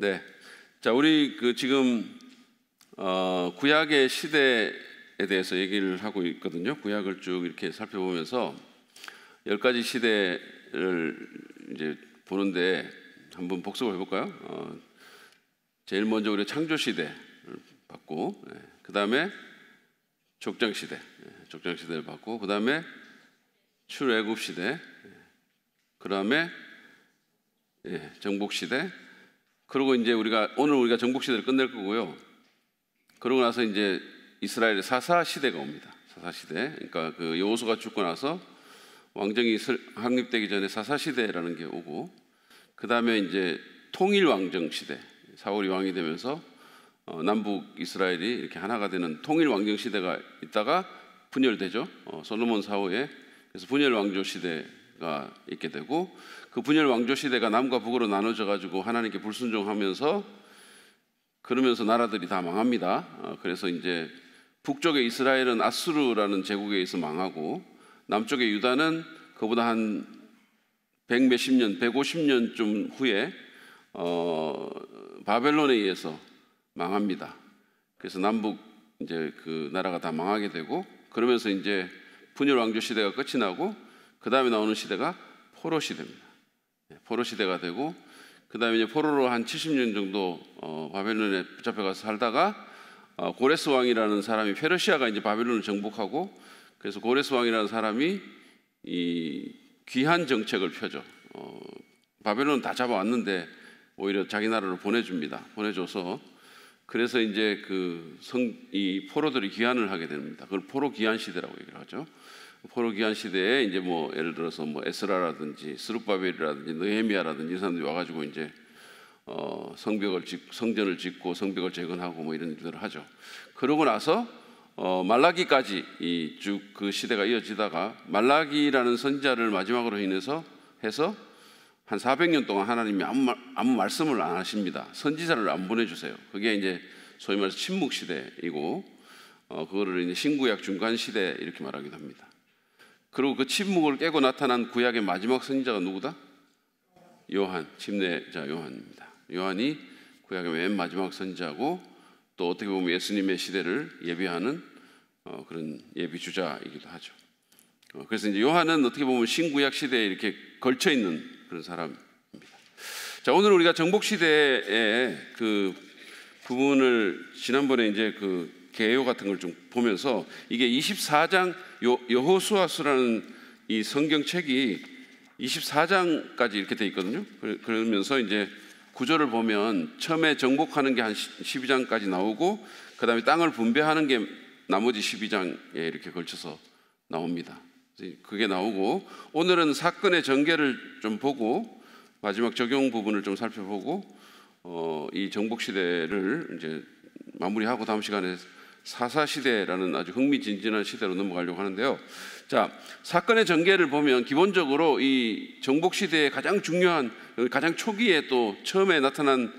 네, 자 우리 지금 구약의 시대에 대해서 얘기를 하고 있거든요. 구약을 쭉 이렇게 살펴보면서 10가지 시대를 이제 보는데 한번 복습을 해볼까요? 제일 먼저 우리 창조 시대를 봤고, 그 다음에 족장 시대, 족장 시대를 봤고, 그 다음에 출애굽 시대, 그 다음에 정복 시대. 그리고 이제 오늘 우리가 정복 시대를 끝낼 거고요. 그러고 나서 이제 이스라엘의 사사 시대가 옵니다. 사사 시대. 그러니까 그 여호수아가 죽고 나서 왕정이 확립되기 전에 사사 시대라는 게 오고, 그 다음에 이제 통일 왕정 시대. 사울이 왕이 되면서 남북 이스라엘이 이렇게 하나가 되는 통일 왕정 시대가 있다가 분열되죠. 솔로몬 사후에. 그래서 분열 왕조 시대가 있게 되고, 그 분열 왕조 시대가 남과 북으로 나눠져 가지고 하나님께 불순종하면서 그러면서 나라들이 다 망합니다. 그래서 이제 북쪽의 이스라엘은 아수르라는 제국에 의해서 망하고, 남쪽의 유다는 그보다 한 100몇십 년, 150년쯤 후에 바벨론에 의해서 망합니다. 그래서 남북 이제 그 나라가 다 망하게 되고, 그러면서 이제 분열 왕조 시대가 끝이 나고, 그 다음에 나오는 시대가 포로 시대입니다. 포로 시대가 되고, 그 다음에 이제 포로로 한 70년 정도 바벨론에 붙잡혀가서 살다가 고레스 왕이라는 사람이, 페르시아가 이제 바벨론을 정복하고, 그래서 고레스 왕이라는 사람이 이 귀한 정책을 펴죠. 바벨론 다 잡아왔는데 오히려 자기 나라로 보내줍니다. 보내줘서 그래서 이제 이 포로들이 귀환을 하게 됩니다. 그걸 포로 귀환 시대라고 얘기를 하죠. 포로 귀환 시대에 이제 뭐 예를 들어서 뭐 에스라라든지 스룹바벨이라든지 느헤미야라든지 이 사람들이 와가지고 이제 성전을 짓고 성벽을 재건하고 뭐 이런 일들을 하죠. 그러고 나서 말라기까지 쭉 그 시대가 이어지다가, 말라기라는 선지자를 마지막으로 해서 한 400년 동안 하나님이 아무 말씀을 안 하십니다. 선지자를 안 보내주세요. 그게 이제 소위 말해서 침묵 시대이고, 그거를 이제 신구약 중간 시대 이렇게 말하기도 합니다. 그리고 그 침묵을 깨고 나타난 구약의 마지막 선지자가 누구다? 요한, 침례자 요한입니다. 요한이 구약의 맨 마지막 선지자고, 또 어떻게 보면 예수님의 시대를 예비하는 그런 예비 주자이기도 하죠. 그래서 이제 요한은 어떻게 보면 신구약 시대에 이렇게 걸쳐 있는 그런 사람입니다. 자, 오늘 우리가 정복 시대의 그 부분을 지난번에 이제 그 개요 같은 걸 좀 보면서, 이게 24장 여호수아서라는 이 성경책이 24장까지 이렇게 돼 있거든요. 그러면서 이제 구조를 보면 처음에 정복하는 게 한 12장까지 나오고, 그 다음에 땅을 분배하는 게 나머지 12장에 이렇게 걸쳐서 나옵니다. 그게 나오고, 오늘은 사건의 전개를 좀 보고 마지막 적용 부분을 좀 살펴보고 이 정복 시대를 이제 마무리하고 다음 시간에 사사 시대라는 아주 흥미진진한 시대로 넘어가려고 하는데요. 자, 사건의 전개를 보면 기본적으로 이 정복 시대의 가장 중요한, 가장 초기에 또 처음에 나타난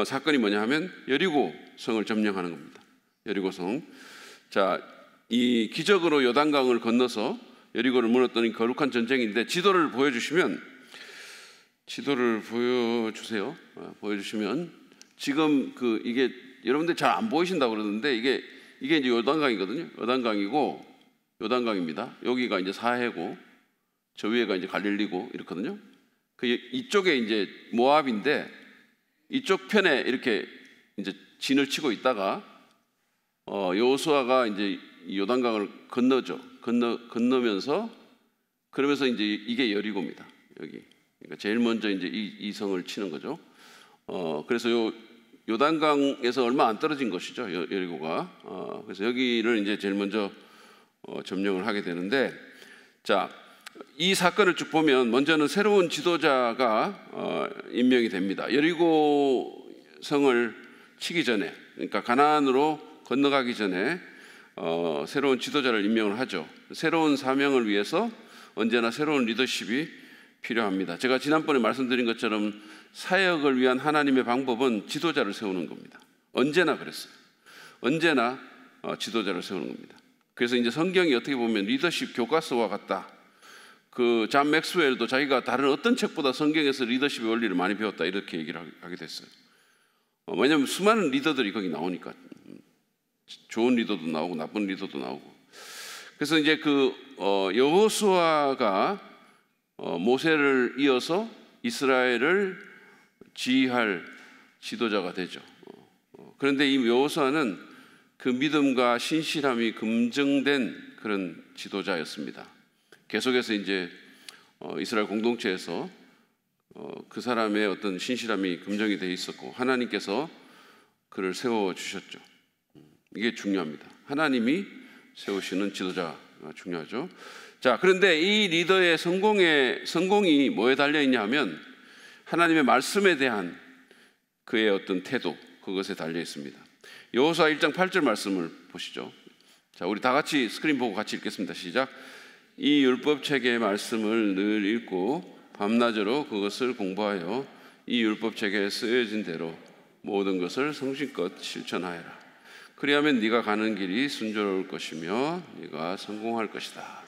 사건이 뭐냐 하면 여리고 성을 점령하는 겁니다. 여리고성. 자, 이 기적으로 요단강을 건너서 여리고를 무너뜨린 거룩한 전쟁인데, 지도를 보여주시면, 지도를 보여주시면 지금 이게 여러분들 잘 안 보이신다고 그러는데 이게 이제 요단강이거든요. 요단강입니다. 여기가 이제 사해고, 저 위에가 이제 갈릴리고 이렇거든요. 이쪽에 이제 모압인데, 이쪽 편에 이렇게 이제 진을 치고 있다가 여호수아가 이제 요단강을 건너면서, 그러면서 이제 이게 여리고입니다. 여기. 그러니까 제일 먼저 이제 이 성을 치는 거죠. 그래서 요단강에서 얼마 안 떨어진 것이죠, 여리고가. 그래서 여기를 이제 제일 먼저 점령을 하게 되는데, 자, 이 사건을 쭉 보면 먼저는 새로운 지도자가 임명이 됩니다. 여리고 성을 치기 전에, 그러니까 가나안으로 건너가기 전에 새로운 지도자를 임명을 하죠. 새로운 사명을 위해서 언제나 새로운 리더십이 필요합니다. 제가 지난번에 말씀드린 것처럼 사역을 위한 하나님의 방법은 지도자를 세우는 겁니다. 언제나 그랬어요. 언제나 지도자를 세우는 겁니다. 그래서 이제 성경이 어떻게 보면 리더십 교과서와 같다. 그 잔 맥스웰도 자기가 다른 어떤 책보다 성경에서 리더십의 원리를 많이 배웠다, 이렇게 얘기를 하게 됐어요. 왜냐하면 수많은 리더들이 거기 나오니까. 좋은 리더도 나오고 나쁜 리더도 나오고. 그래서 이제 여호수아가 모세를 이어서 이스라엘을 지휘할 지도자가 되죠. 그런데 이 여호수아는 그 믿음과 신실함이 검증된 그런 지도자였습니다. 계속해서 이제 이스라엘 공동체에서 그 사람의 어떤 신실함이 검증이 되어 있었고 하나님께서 그를 세워 주셨죠. 이게 중요합니다. 하나님이 세우시는 지도자가 중요하죠. 자, 그런데 이 리더의 성공이 뭐에 달려 있냐 하면 하나님의 말씀에 대한 그의 어떤 태도, 그것에 달려 있습니다. 여호수아 1장 8절 말씀을 보시죠. 자, 우리 다 같이 스크린 보고 같이 읽겠습니다. 시작. 이 율법책의 말씀을 늘 읽고 밤낮으로 그것을 공부하여 이 율법책에 쓰여진 대로 모든 것을 성실껏 실천하여라. 그리하면 네가 가는 길이 순조로울 것이며 네가 성공할 것이다.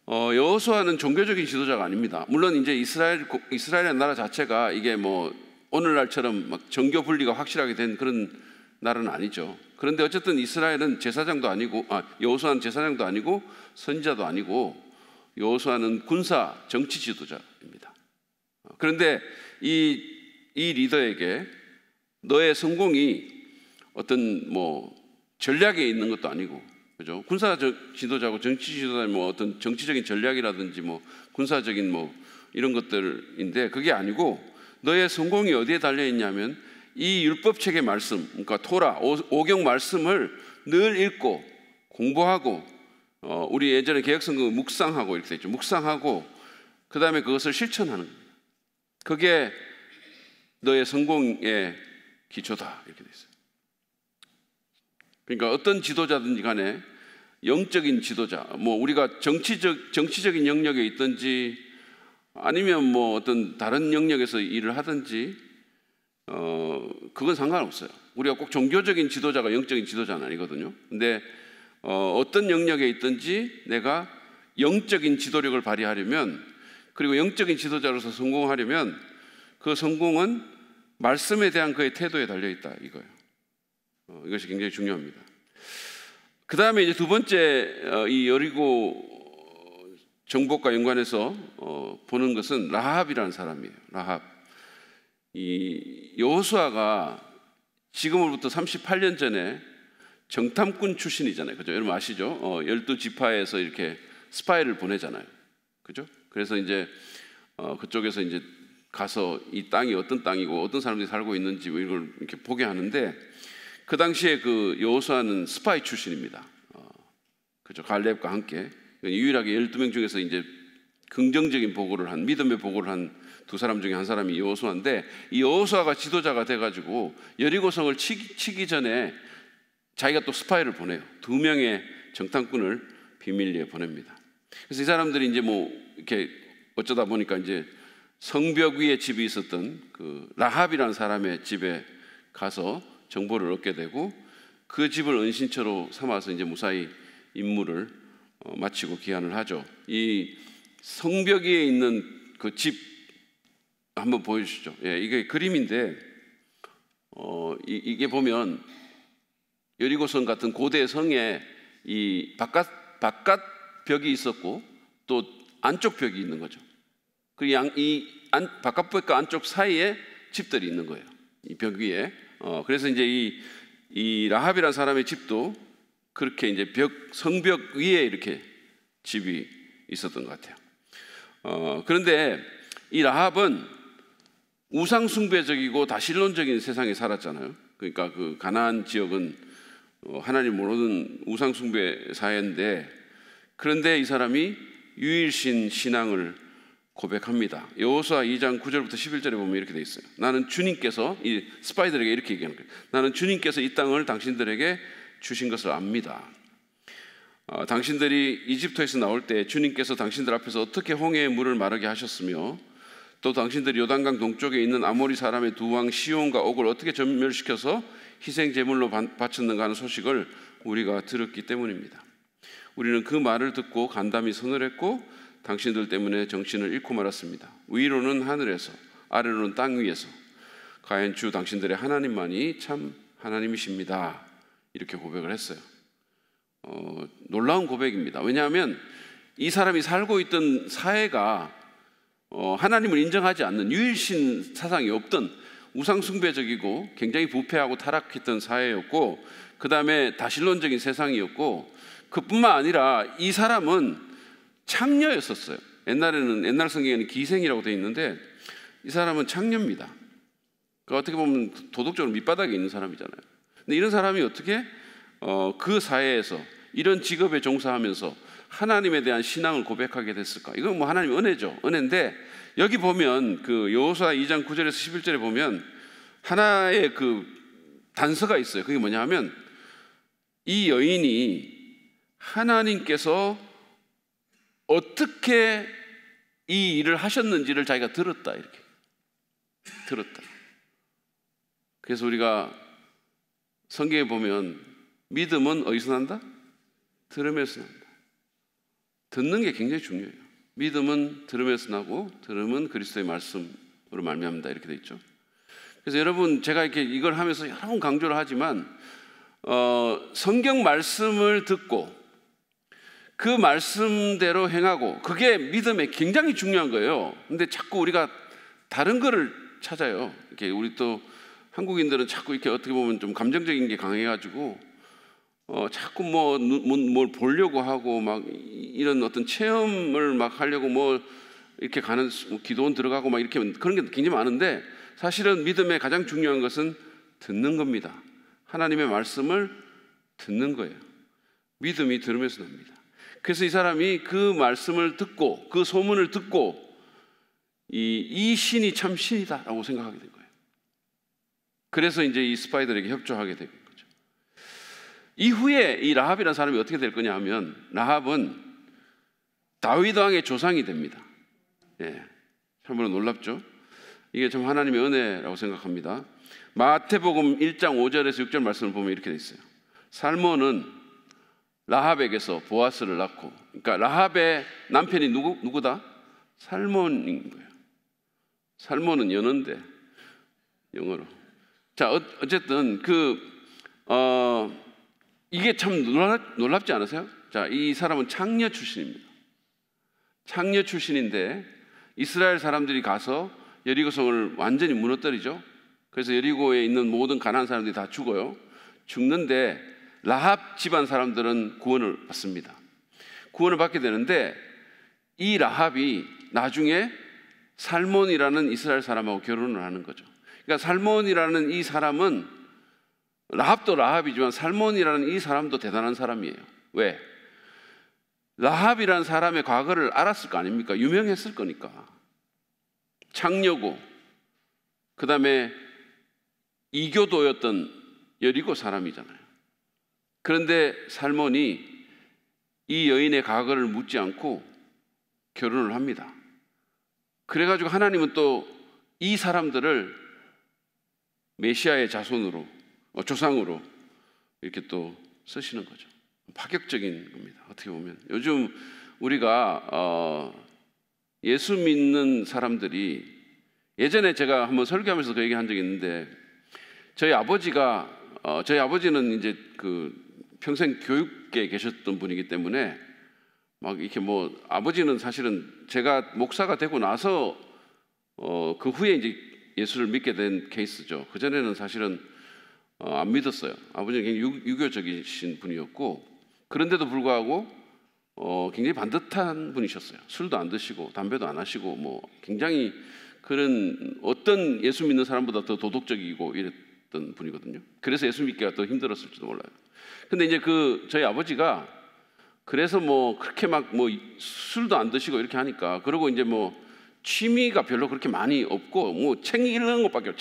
여호수아는 종교적인 지도자가 아닙니다. 물론 이제 이스라엘의 나라 자체가 이게 뭐 오늘날처럼 막 정교 분리가 확실하게 된 그런 나라는 아니죠. 그런데 어쨌든 이스라엘은 제사장도 아니고, 여호수아는 제사장도 아니고 선지자도 아니고 여호수아는 군사 정치 지도자입니다. 그런데 이 리더에게 너의 성공이 어떤 뭐 전략에 있는 것도 아니고, 그죠? 군사 지도자고 정치 지도자는 뭐 어떤 정치적인 전략이라든지 뭐 군사적인 뭐 이런 것들인데 그게 아니고 너의 성공이 어디에 달려 있냐면 이 율법책의 말씀, 그러니까 토라, 오경 말씀을 늘 읽고 공부하고, 우리 예전에 개혁성경 묵상하고 이렇게 되죠. 묵상하고 그 다음에 그것을 실천하는 겁니다. 그게 너의 성공의 기초다 이렇게 돼 있어요. 그러니까 어떤 지도자든지 간에 영적인 지도자, 뭐 우리가 정치적인 영역에 있든지 아니면 뭐 어떤 다른 영역에서 일을 하든지 그건 상관없어요. 우리가 꼭 종교적인 지도자가 영적인 지도자는 아니거든요. 근데 어떤 영역에 있든지 내가 영적인 지도력을 발휘하려면, 그리고 영적인 지도자로서 성공하려면 그 성공은 말씀에 대한 그의 태도에 달려있다 이거예요. 이것이 굉장히 중요합니다. 그 다음에 이제 두 번째 이 여리고 정복과 연관해서 보는 것은 라합이라는 사람이에요. 라합. 이 여호수아가 지금으로부터 38년 전에 정탐꾼 출신이잖아요. 그죠? 여러분 아시죠? 12지파에서 이렇게 스파이를 보내잖아요. 그죠? 그래서 이제 그쪽에서 이제 가서 이 땅이 어떤 땅이고 어떤 사람들이 살고 있는지 뭐 이걸 이렇게 보게 하는데, 그 당시에 그 여호수아는 스파이 출신입니다. 그죠? 갈렙과 함께 유일하게 12명 중에서 이제 긍정적인 보고를 한, 믿음의 보고를 한 두 사람 중에 한 사람이 여호수아인데, 이 여호수아가 지도자가 돼가지고 여리고성을 치기 전에 자기가 또 스파이를 보내요. 2명의 정탐꾼을 비밀리에 보냅니다. 그래서 이 사람들이 이제 뭐 이렇게 어쩌다 보니까 이제 성벽 위에 집이 있었던 그 라합이라는 사람의 집에 가서 정보를 얻게 되고, 그 집을 은신처로 삼아서 이제 무사히 임무를 마치고 귀환을 하죠. 이 성벽 위에 있는 그 집 한번 보여주시죠. 예, 이게 그림인데 이게 보면 여리고성 같은 고대 성에 이 바깥 벽이 있었고 또 안쪽 벽이 있는 거죠. 그리고 바깥 벽과 안쪽 사이에 집들이 있는 거예요. 이 벽 위에. 그래서 이제 이 라합이라는 사람의 집도 그렇게 이제 성벽 위에 이렇게 집이 있었던 것 같아요. 그런데 이 라합은 우상 숭배적이고 다신론적인 세상에 살았잖아요. 그러니까 그 가나안 지역은 하나님 모르는 우상 숭배 사회인데, 그런데 이 사람이 유일신 신앙을 고백합니다. 여호수아 2장 9절부터 11절에 보면 이렇게 돼 있어요. 나는 주님께서, 이 스파이들에게 이렇게 얘기하는 거예요. 나는 주님께서 이 땅을 당신들에게 주신 것을 압니다. 당신들이 이집트에서 나올 때 주님께서 당신들 앞에서 어떻게 홍해의 물을 마르게 하셨으며, 또 당신들이 요단강 동쪽에 있는 아모리 사람의 두 왕 시온과 옥을 어떻게 전멸시켜서 희생 제물로 바쳤는가 하는 소식을 우리가 들었기 때문입니다. 우리는 그 말을 듣고 간담이 선을 했고 당신들 때문에 정신을 잃고 말았습니다. 위로는 하늘에서, 아래로는 땅 위에서 가인 주 당신들의 하나님만이 참 하나님이십니다. 이렇게 고백을 했어요. 놀라운 고백입니다. 왜냐하면 이 사람이 살고 있던 사회가 하나님을 인정하지 않는 유일신 사상이 없던 우상숭배적이고 굉장히 부패하고 타락했던 사회였고, 그 다음에 다신론적인 세상이었고, 그뿐만 아니라 이 사람은 창녀였었어요. 옛날 성경에는 기생이라고 되어 있는데 이 사람은 창녀입니다. 그러니까 어떻게 보면 도덕적으로 밑바닥에 있는 사람이잖아요. 근데 이런 사람이 어떻게 그 사회에서 이런 직업에 종사하면서 하나님에 대한 신앙을 고백하게 됐을까? 이건 뭐 하나님의 은혜죠. 은혜인데 여기 보면 그 여호수아 2장 9절에서 11절에 보면 하나의 그 단서가 있어요. 그게 뭐냐 하면 이 여인이 하나님께서 어떻게 이 일을 하셨는지를 자기가 들었다. 이렇게 들었다. 그래서 우리가 성경에 보면 믿음은 어디서 난다? 들음에서 난다. 듣는 게 굉장히 중요해요. 믿음은 들음에서 나고 들음은 그리스도의 말씀으로 말미암는다. 이렇게 돼 있죠. 그래서 여러분, 제가 이렇게 이걸 하면서 여러 번 강조를 하지만 성경 말씀을 듣고 그 말씀대로 행하고, 그게 믿음에 굉장히 중요한 거예요. 근데 자꾸 우리가 다른 거를 찾아요. 이렇게 우리 또 한국인들은 자꾸 이렇게 어떻게 보면 좀 감정적인 게 강해가지고 자꾸 뭘 보려고 하고 막 이런 어떤 체험을 막 하려고 뭐 이렇게 가는 기도원 들어가고 막 이렇게 그런 게 굉장히 많은데, 사실은 믿음의 가장 중요한 것은 듣는 겁니다. 하나님의 말씀을 듣는 거예요. 믿음이 들으면서 납니다. 그래서 이 사람이 그 말씀을 듣고 그 소문을 듣고 이 신이 참 신이다라고 생각하게 된 거예요. 그래서 이제 이 스파이들에게 협조하게 된 거죠. 이후에 이 라합이라는 사람이 어떻게 될 거냐 하면, 라합은 다윗 왕의 조상이 됩니다. 예, 참으로 놀랍죠. 이게 참 하나님의 은혜라고 생각합니다. 마태복음 1장 5절에서 6절 말씀을 보면 이렇게 돼 있어요. 살몬은 라합에게서 보아스를 낳고, 그러니까 라합의 남편이 누구다? 살몬인 거예요. 살몬은 연어인데 영어로. 자, 어쨌든 이게 참 놀랍지 않으세요? 자, 이 사람은 창녀 출신입니다. 창녀 출신인데 이스라엘 사람들이 가서 여리고성을 완전히 무너뜨리죠. 그래서 여리고에 있는 모든 가나안 사람들이 다 죽어요. 죽는데 라합 집안 사람들은 구원을 받습니다. 구원을 받게 되는데 이 라합이 나중에 살몬이라는 이스라엘 사람하고 결혼을 하는 거죠. 그러니까 살몬이라는 이 사람은, 라합도 라합이지만 살몬이라는 이 사람도 대단한 사람이에요. 왜? 라합이라는 사람의 과거를 알았을 거 아닙니까? 유명했을 거니까. 창녀고, 그 다음에 이교도였던 여리고 사람이잖아요. 그런데 살몬이 이 여인의 과거를 묻지 않고 결혼을 합니다. 그래가지고 하나님은 또 이 사람들을 메시아의 자손으로, 조상으로 이렇게 또 쓰시는 거죠. 파격적인 겁니다. 어떻게 보면 요즘 우리가 예수 믿는 사람들이, 예전에 제가 한번 설교하면서 그 얘기한 적이 있는데, 저희 아버지는 이제 그 평생 교육계에 계셨던 분이기 때문에 막 이렇게 뭐, 아버지는 사실은 제가 목사가 되고 나서 그 후에 이제 예수를 믿게 된 케이스죠. 그 전에는 사실은 안 믿었어요. 아버지는 굉장히 유교적이신 분이었고, 그런데도 불구하고 굉장히 반듯한 분이셨어요. 술도 안 드시고 담배도 안 하시고 뭐 굉장히 그런, 어떤 예수 믿는 사람보다 더 도덕적이고 이랬던 분이거든요. 그래서 예수 믿기가 더 힘들었을지도 몰라요. 근데 이제 저희 아버지가 그래서 뭐 그렇게 막 뭐 술도 안 드시고 이렇게 하니까, 그리고 이제 뭐 취미가 별로 그렇게 많이 없고 뭐 책 읽는 것밖에 없고,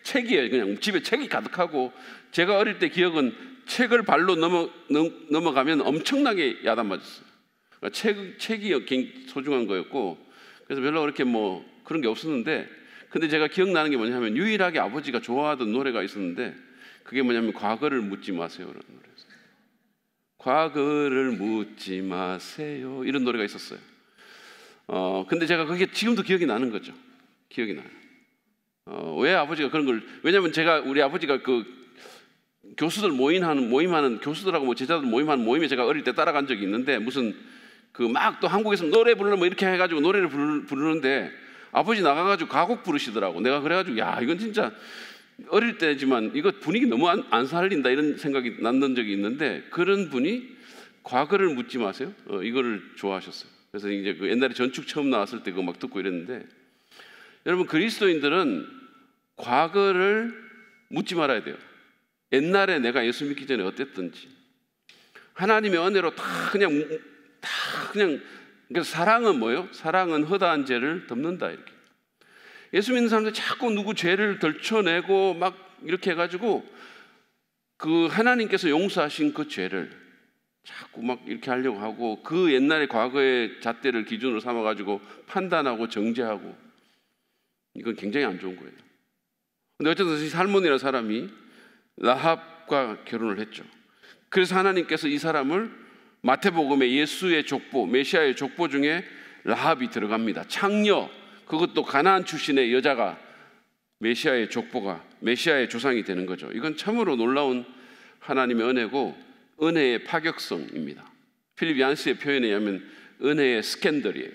책이에요. 그냥 집에 책이 가득하고, 제가 어릴 때 기억은 책을 발로 넘어가면 엄청나게 야단 맞았어요. 그러니까 책이 굉장히 소중한 거였고, 그래서 별로 그렇게 뭐 그런 게 없었는데, 근데 제가 기억나는 게 뭐냐면 유일하게 아버지가 좋아하던 노래가 있었는데, 그게 뭐냐면 과거를 묻지 마세요라는 노래였어요. 과거를 묻지 마세요, 이런 노래가 있었어요. 근데 제가 그게 지금도 기억이 나는 거죠. 기억이 나요. 왜 아버지가 그런 걸, 왜냐하면 우리 아버지가 그 교수들 모임하는 교수들하고 뭐 제자들 모임하는 모임에 제가 어릴 때 따라간 적이 있는데, 무슨 그 막 또 한국에서 노래 부르는 뭐 이렇게 해가지고 노래를 부르는데 아버지 나가가지고 가곡 부르시더라고. 내가 그래가지고 야, 이건 진짜 어릴 때지만 이거 분위기 너무 안 살린다 이런 생각이 났던 적이 있는데, 그런 분이 과거를 묻지 마세요. 이거를 좋아하셨어요. 그래서 이제 그 옛날에 전축 처음 나왔을 때 그거 막 듣고 이랬는데, 여러분 그리스도인들은 과거를 묻지 말아야 돼요. 옛날에 내가 예수 믿기 전에 어땠던지. 하나님의 은혜로 다 그냥 그러니까 사랑은 뭐예요? 사랑은 허다한 죄를 덮는다, 이렇게. 예수 믿는 사람들 자꾸 누구 죄를 덜쳐내고 막 이렇게 해가지고 그 하나님께서 용서하신 그 죄를 자꾸 막 이렇게 하려고 하고, 그 옛날의 과거의 잣대를 기준으로 삼아가지고 판단하고 정죄하고, 이건 굉장히 안 좋은 거예요. 근데 어쨌든 살몬이라는 사람이 라합과 결혼을 했죠. 그래서 하나님께서 이 사람을 마태복음에 예수의 족보, 메시아의 족보 중에 라합이 들어갑니다. 창녀, 그것도 가나안 출신의 여자가 메시아의 족보가, 메시아의 조상이 되는 거죠. 이건 참으로 놀라운 하나님의 은혜고 은혜의 파격성입니다. 필립 얀스의 표현에 의하면 은혜의 스캔들이에요.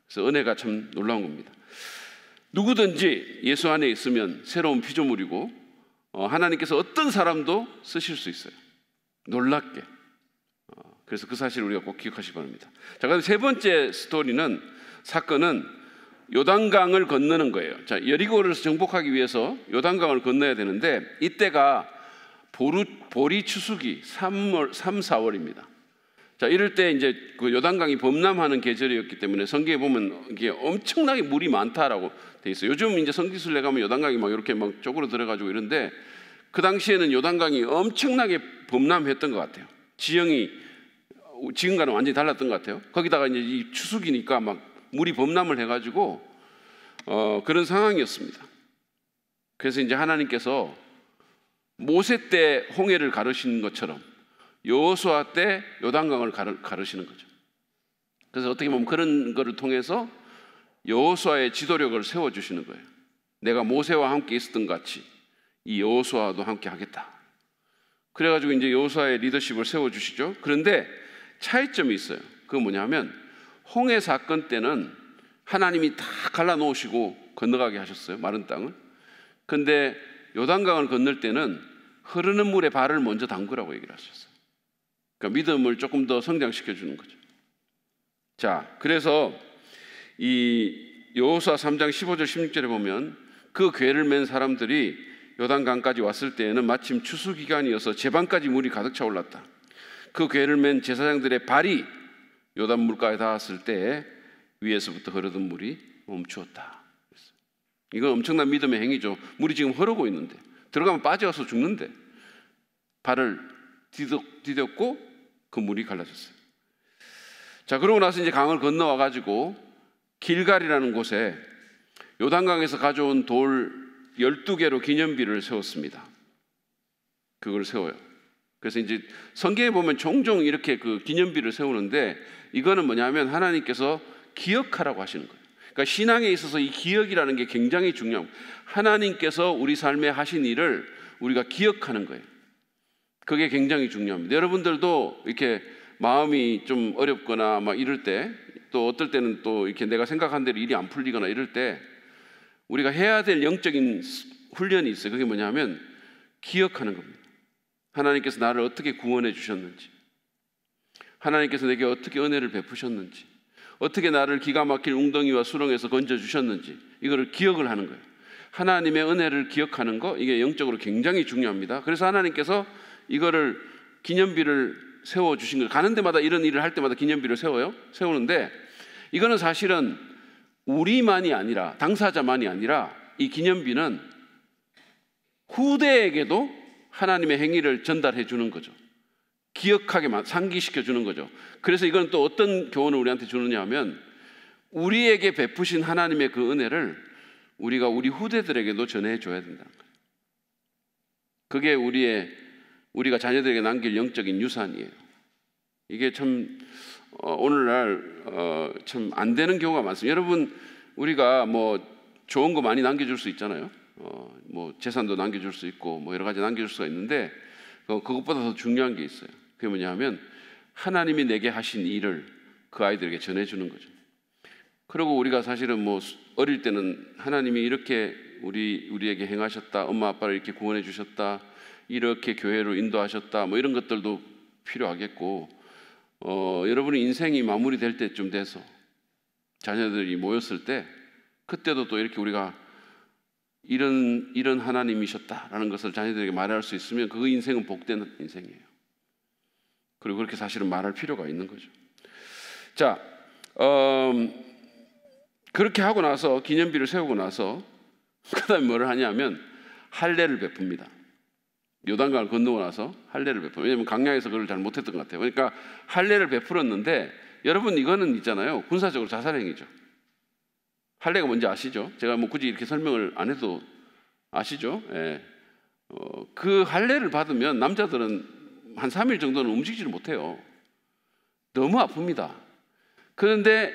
그래서 은혜가 참 놀라운 겁니다. 누구든지 예수 안에 있으면 새로운 피조물이고 하나님께서 어떤 사람도 쓰실 수 있어요. 놀랍게. 그래서 그 사실을 우리가 꼭 기억하시기 바랍니다. 자, 그럼 세 번째 사건은 요단강을 건너는 거예요. 자, 여리고를 정복하기 위해서 요단강을 건너야 되는데, 이때가 보리 추수기 3, 4월입니다. 자, 이럴 때 이제 그 요단강이 범람하는 계절이었기 때문에 성경에 보면 이게 엄청나게 물이 많다라고 돼 있어요. 요즘 이제 성지순례 가면 요단강이 막 이렇게 막 쪼그러 들어가지고 이런데, 그 당시에는 요단강이 엄청나게 범람했던 것 같아요. 지형이 지금과는 완전히 달랐던 것 같아요. 거기다가 이제 이 추수기니까 막 물이 범람을 해가지고 그런 상황이었습니다. 그래서 이제 하나님께서 모세 때 홍해를 가르신 것처럼 여호수아 때 요단강을 가르시는 거죠. 그래서 어떻게 보면 그런 거를 통해서 여호수아의 지도력을 세워주시는 거예요. 내가 모세와 함께 있었던 같이 이 여호수아도 함께 하겠다. 그래가지고 이제 여호수아의 리더십을 세워주시죠. 그런데 차이점이 있어요. 그건 뭐냐면, 홍해 사건 때는 하나님이 다 갈라놓으시고 건너가게 하셨어요, 마른 땅을. 근데 요단강을 건널 때는 흐르는 물에 발을 먼저 담그라고 얘기를 하셨어요. 그러니까 믿음을 조금 더 성장시켜 주는 거죠. 자, 그래서 이 여호수아 3장 15절 16절에 보면 그 궤를 맨 사람들이 요단강까지 왔을 때에는 마침 추수 기간이어서 제방까지 물이 가득 차 올랐다. 그 궤를 맨 제사장들의 발이 요단 물가에 닿았을 때 위에서부터 흐르던 물이 멈추었다. 이건 엄청난 믿음의 행위죠. 물이 지금 흐르고 있는데, 들어가면 빠져서 죽는데 발을 디뎠고 그 물이 갈라졌어요. 자, 그러고 나서 이제 강을 건너와 가지고 길갈이라는 곳에 요단강에서 가져온 돌 12개로 기념비를 세웠습니다. 그걸 세워요. 그래서 이제 성경에 보면 종종 이렇게 그 기념비를 세우는데, 이거는 뭐냐면 하나님께서 기억하라고 하시는 거예요. 그러니까 신앙에 있어서 이 기억이라는 게 굉장히 중요합니다. 하나님께서 우리 삶에 하신 일을 우리가 기억하는 거예요. 그게 굉장히 중요합니다. 여러분들도 이렇게 마음이 좀 어렵거나 막 이럴 때, 또 어떨 때는 또 이렇게 내가 생각한 대로 일이 안 풀리거나 이럴 때 우리가 해야 될 영적인 훈련이 있어요. 그게 뭐냐면 기억하는 겁니다. 하나님께서 나를 어떻게 구원해 주셨는지, 하나님께서 내게 어떻게 은혜를 베푸셨는지, 어떻게 나를 기가 막힐 웅덩이와 수렁에서 건져 주셨는지, 이거를 기억을 하는 거예요. 하나님의 은혜를 기억하는 거, 이게 영적으로 굉장히 중요합니다. 그래서 하나님께서 이거를 기념비를 세워주신 거예요. 가는 데마다 이런 일을 할 때마다 기념비를 세우는데, 이거는 사실은 우리만이 아니라, 당사자만이 아니라 이 기념비는 후대에게도 하나님의 행위를 전달해 주는 거죠. 기억하게 상기시켜 주는 거죠. 그래서 이건 또 어떤 교훈을 우리한테 주느냐 하면, 우리에게 베푸신 하나님의 그 은혜를 우리가 우리 후대들에게도 전해 줘야 된다는 거예요. 그게 우리가 자녀들에게 남길 영적인 유산이에요. 이게 참 오늘날 참 안 되는 경우가 많습니다. 여러분, 우리가 뭐 좋은 거 많이 남겨줄 수 있잖아요. 뭐 재산도 남겨줄 수 있고 뭐 여러 가지 남겨줄 수가 있는데 그것보다 더 중요한 게 있어요. 그게 뭐냐면 하나님이 내게 하신 일을 그 아이들에게 전해주는 거죠. 그리고 우리가 사실은 뭐 어릴 때는 하나님이 이렇게 우리에게 행하셨다, 엄마 아빠를 이렇게 구원해 주셨다, 이렇게 교회로 인도하셨다, 뭐 이런 것들도 필요하겠고, 여러분의 인생이 마무리될 때쯤 돼서 자녀들이 모였을 때 그때도 또 이렇게 우리가 이런 하나님이셨다라는 것을 자녀들에게 말할 수 있으면 그 인생은 복된 인생이에요. 그리고 그렇게 사실은 말할 필요가 있는 거죠. 자, 그렇게 하고 나서 기념비를 세우고 나서 그 다음에 뭐를 하냐면 할례를 베풉니다. 요단강을 건너고 나서 할례를 베풀어요. 왜냐하면 강야에서 그걸 잘 못했던 것 같아요. 그러니까 할례를 베풀었는데 여러분 이거는 있잖아요. 군사적으로 자살행위죠. 할례가 뭔지 아시죠? 제가 뭐 굳이 이렇게 설명을 안 해도 아시죠? 예. 그 할례를 받으면 남자들은 한 3일 정도는 움직이지를 못해요. 너무 아픕니다. 그런데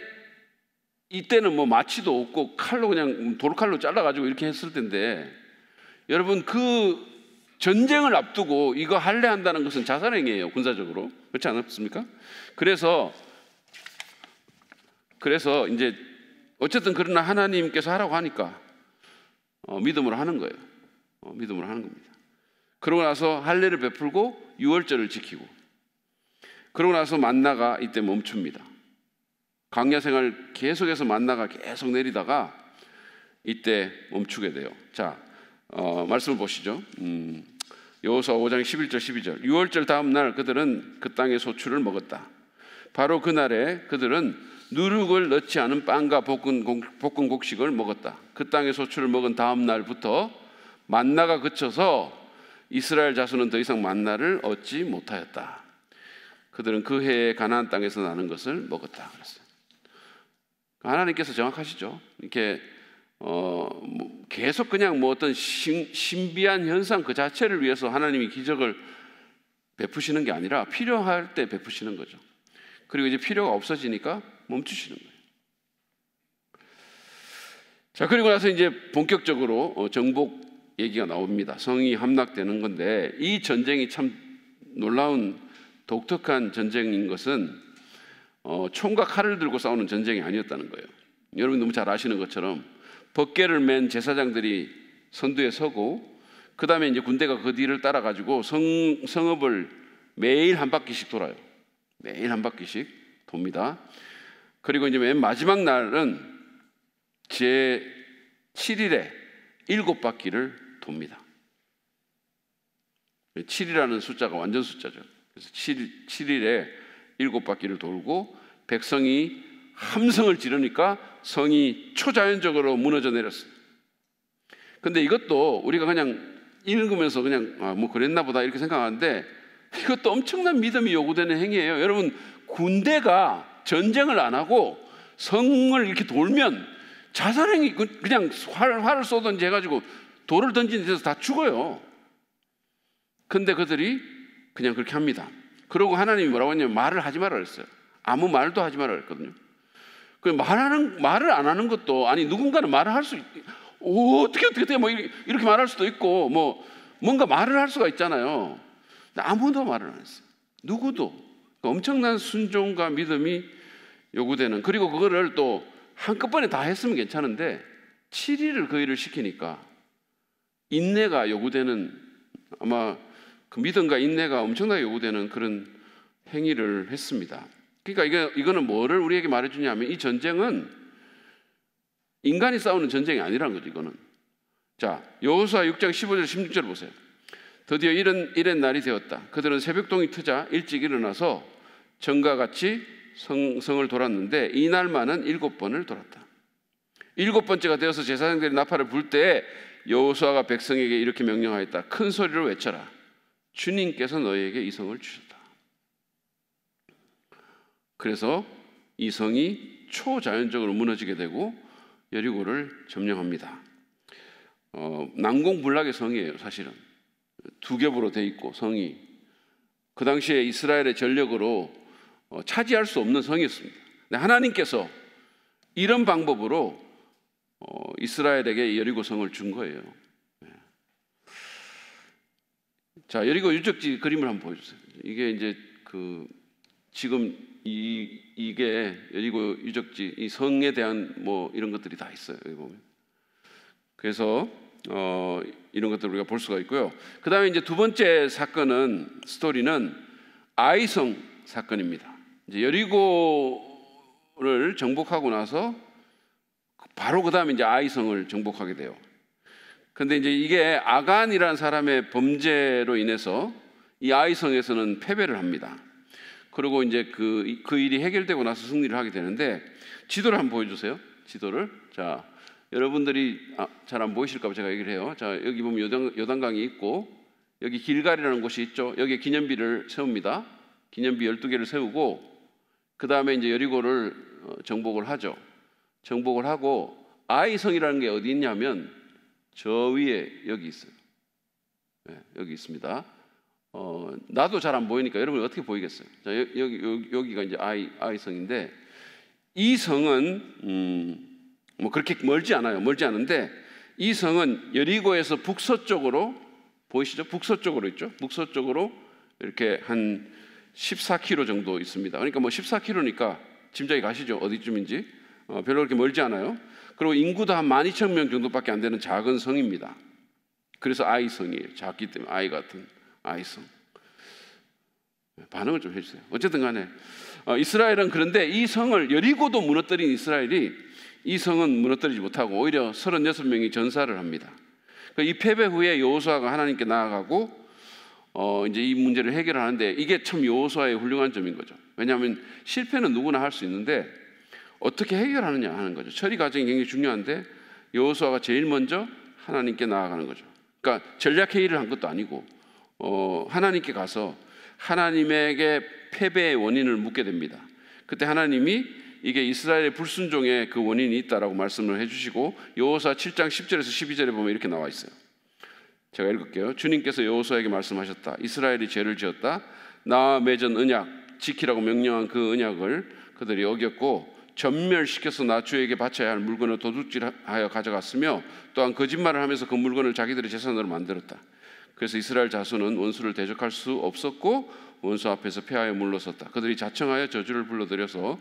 이때는 뭐 마취도 없고 칼로 그냥 도로칼로 잘라가지고 이렇게 했을 텐데 여러분 그 전쟁을 앞두고 이거 할례한다는 것은 자살행위예요. 군사적으로. 그렇지 않습니까? 그래서 이제 어쨌든 그러나 하나님께서 하라고 하니까 믿음으로 하는 거예요. 믿음으로 하는 겁니다. 그러고 나서 할례를 베풀고 유월절을 지키고 그러고 나서 만나가 이때 멈춥니다. 광야 생활 계속해서 만나가 계속 내리다가 이때 멈추게 돼요. 자, 말씀을 보시죠. 여호수아 5장 11절 12절. 유월절 다음 날 그들은 그 땅의 소출을 먹었다. 바로 그날에 그들은 누룩을 넣지 않은 빵과 볶은 곡식을 먹었다. 그 땅의 소출을 먹은 다음 날부터 만나가 그쳐서 이스라엘 자손은 더 이상 만나를 얻지 못하였다. 그들은 그 해에 가나안 땅에서 나는 것을 먹었다. 그랬어요. 하나님께서 정확하시죠. 이렇게 계속 그냥 뭐 어떤 신비한 현상 그 자체를 위해서 하나님이 기적을 베푸시는 게 아니라 필요할 때 베푸시는 거죠. 그리고 이제 필요가 없어지니까 멈추시는 거예요. 자, 그리고 나서 이제 본격적으로 정복 얘기가 나옵니다. 성이 함락되는 건데 이 전쟁이 참 놀라운 독특한 전쟁인 것은 총과 칼을 들고 싸우는 전쟁이 아니었다는 거예요. 여러분 너무 잘 아시는 것처럼 법궤를 맨 제사장들이 선두에 서고 그 다음에 이제 군대가 그 뒤를 따라가지고 성읍을 매일 한 바퀴씩 돌아요. 매일 한 바퀴씩 돕니다. 그리고 이제 맨 마지막 날은 제 7일에 7바퀴를 돕니다. 7이라는 숫자가 완전 숫자죠. 그래서 7일에 7바퀴를 돌고 백성이 함성을 지르니까 성이 초자연적으로 무너져 내렸어요. 근데 이것도 우리가 그냥 읽으면서 그냥 뭐 그랬나 보다 이렇게 생각하는데 이것도 엄청난 믿음이 요구되는 행위예요. 여러분 군대가 전쟁을 안 하고 성을 이렇게 돌면 자살행위 그냥 활을 쏘든지 해가지고 돌을 던지는 데서 다 죽어요. 근데 그들이 그냥 그렇게 합니다. 그러고 하나님이 뭐라고 했냐면 말을 하지 말라 그랬어요. 아무 말도 하지 말라 그랬거든요. 말을 안 하는 것도 아니 누군가는 말을 할 수 어떻게 뭐 이렇게 말할 수도 있고 뭐 뭔가 말을 할 수가 있잖아요. 근데 아무도 말을 안 했어요. 누구도. 엄청난 순종과 믿음이 요구되는 그리고 그거를 또 한꺼번에 다 했으면 괜찮은데 7일을 그 일을 시키니까 인내가 요구되는 아마 그 믿음과 인내가 엄청나게 요구되는 그런 행위를 했습니다. 그러니까 이거는 뭐를 우리에게 말해주냐면 이 전쟁은 인간이 싸우는 전쟁이 아니라는 거죠. 이거는. 자, 여호수아 6장 15절 16절 보세요. 드디어 이런 날이 되었다. 그들은 새벽동이 트자 일찍 일어나서 전과 같이 성을 돌았는데 이날만은 7번을 돌았다. 7번째가 되어서 제사장들이 나팔을 불 때에 여호수아가 백성에게 이렇게 명령하였다. 큰 소리로 외쳐라. 주님께서 너희에게 이 성을 주셨다. 그래서 이 성이 초자연적으로 무너지게 되고 여리고를 점령합니다. 난공불락의 성이에요. 사실은 2겹으로 돼 있고 성이 그 당시에 이스라엘의 전력으로 차지할 수 없는 성이었습니다. 하나님께서 이런 방법으로 이스라엘에게 여리고 성을 준 거예요. 자, 여리고 유적지 그림을 한번 보여주세요. 이게 이제 지금 이게 여리고 유적지 이 성에 대한 뭐 이런 것들이 다 있어요. 여기 보면. 그래서 이런 것들을 우리가 볼 수가 있고요. 그 다음에 이제 두 번째 스토리는 아이성 사건입니다. 이제 여리고를 정복하고 나서 바로 그 다음에 이제 아이성을 정복하게 돼요. 근데 이제 이게 아간이라는 사람의 범죄로 인해서 이 아이성에서는 패배를 합니다. 그리고 이제 그 일이 해결되고 나서 승리를 하게 되는데, 지도를 한번 보여주세요. 지도를. 자, 여러분들이 잘 안 보이실까 봐 제가 얘기를 해요. 자, 여기 보면 요단강이 있고, 여기 길갈이라는 곳이 있죠. 여기에 기념비를 세웁니다. 기념비 12개를 세우고, 그 다음에 이제 여리고를 정복을 하죠. 정복을 하고, 아이성이라는 게 어디 있냐면 저 위에 여기 있어요. 네, 여기 있습니다. 나도 잘 안 보이니까 여러분이 어떻게 보이겠어요? 자, 여기가 이제 아이성인데, 이 성은 뭐 그렇게 멀지 않아요. 멀지 않은데, 이 성은 여리고에서 북서쪽으로 보이시죠? 북서쪽으로 있죠. 북서쪽으로 이렇게 한 14km 정도 있습니다. 그러니까 뭐 14km니까 짐작이 가시죠? 어디쯤인지. 별로 그렇게 멀지 않아요. 그리고 인구도 한 12,000명 정도밖에 안 되는 작은 성입니다. 그래서 아이성이에요. 작기 때문에 아이 같은 아이성. 반응을 좀 해주세요. 어쨌든 간에 이스라엘은, 그런데 이 성을, 여리고도 무너뜨린 이스라엘이 이 성은 무너뜨리지 못하고 오히려 36명이 전사를 합니다. 이 패배 후에 여호수아가 하나님께 나아가고 이제 이 문제를 해결하는데, 이게 참 여호수아의 훌륭한 점인 거죠. 왜냐하면 실패는 누구나 할 수 있는데 어떻게 해결하느냐 하는 거죠. 처리 과정이 굉장히 중요한데, 여호수아가 제일 먼저 하나님께 나아가는 거죠. 그러니까 전략 회의를 한 것도 아니고 하나님께 가서 하나님에게 패배의 원인을 묻게 됩니다. 그때 하나님이 이게 이스라엘의 불순종의 그 원인이 있다라고 말씀을 해주시고, 여호수아 7장 10절에서 12절에 보면 이렇게 나와 있어요. 제가 읽을게요. 주님께서 여호수아에게 말씀하셨다. 이스라엘이 죄를 지었다. 나와 맺은 언약 지키라고 명령한 그 언약을 그들이 어겼고 전멸시켜서 나 주에게 바쳐야 할 물건을 도둑질하여 가져갔으며, 또한 거짓말을 하면서 그 물건을 자기들의 재산으로 만들었다. 그래서 이스라엘 자손은 원수를 대적할 수 없었고 원수 앞에서 패하여 물러섰다. 그들이 자청하여 저주를 불러들여서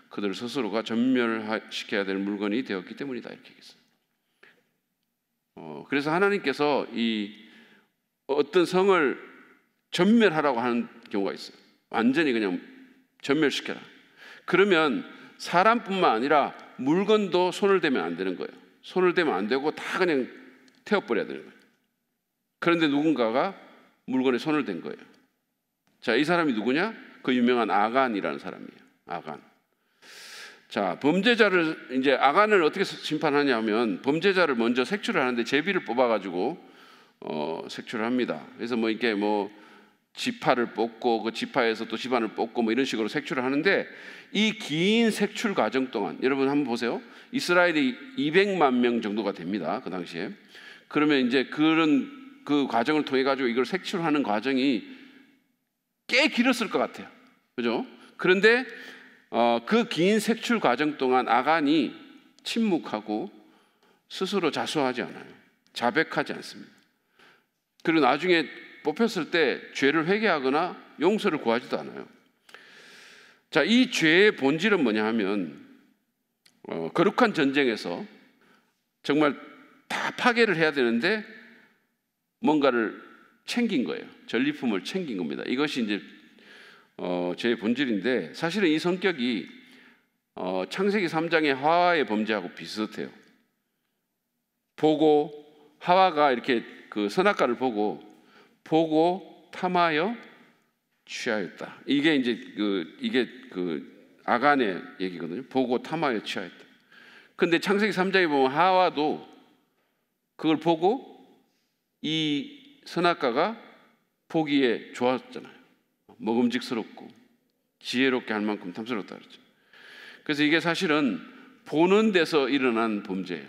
그들 스스로가 전멸시켜야 될 물건이 되었기 때문이다. 이렇게 얘기했어요. 그래서 하나님께서 이 어떤 성을 전멸하라고 하는 경우가 있어요. 완전히 그냥 전멸시켜라. 그러면 사람뿐만 아니라 물건도 손을 대면 안 되는 거예요. 손을 대면 안 되고 다 그냥 태워버려야 되는 거예요. 그런데 누군가가 물건에 손을 댄 거예요. 자, 이 사람이 누구냐? 그 유명한 아간이라는 사람이에요. 아간. 자, 범죄자를, 이제 아간을 어떻게 심판하냐면, 범죄자를 먼저 색출을 하는데 제비를 뽑아가지고 색출을 합니다. 그래서 뭐 이렇게 뭐 지파를 뽑고 그 지파에서 또 집안을 뽑고 뭐 이런 식으로 색출을 하는데, 이 긴 색출 과정 동안, 여러분 한번 보세요. 이스라엘이 200만 명 정도가 됩니다. 그 당시에. 그러면 이제 그 과정을 통해 가지고 이걸 색출하는 과정이 꽤 길었을 것 같아요. 그죠? 그런데 그 긴 색출 과정 동안 아간이 침묵하고 스스로 자수하지 않아요. 자백하지 않습니다. 그리고 나중에 뽑혔을 때 죄를 회개하거나 용서를 구하지도 않아요. 자, 이 죄의 본질은 뭐냐 하면 거룩한 전쟁에서 정말 다 파괴를 해야 되는데 뭔가를 챙긴 거예요. 전리품을 챙긴 겁니다. 이것이 이제 죄의 본질인데, 사실은 이 성격이 창세기 3장의 하와의 범죄하고 비슷해요. 하와가 이렇게 그 선악과를 보고 탐하여 취하였다. 이게 이제 그 아간의 얘기거든요. 보고 탐하여 취하였다. 근데 창세기 3장에 보면 하와도 그걸 보고 이 선악과가 보기에 좋았잖아요. 먹음직스럽고 지혜롭게 할 만큼 탐스럽다 그랬죠. 그래서 이게 사실은 보는 데서 일어난 범죄예요.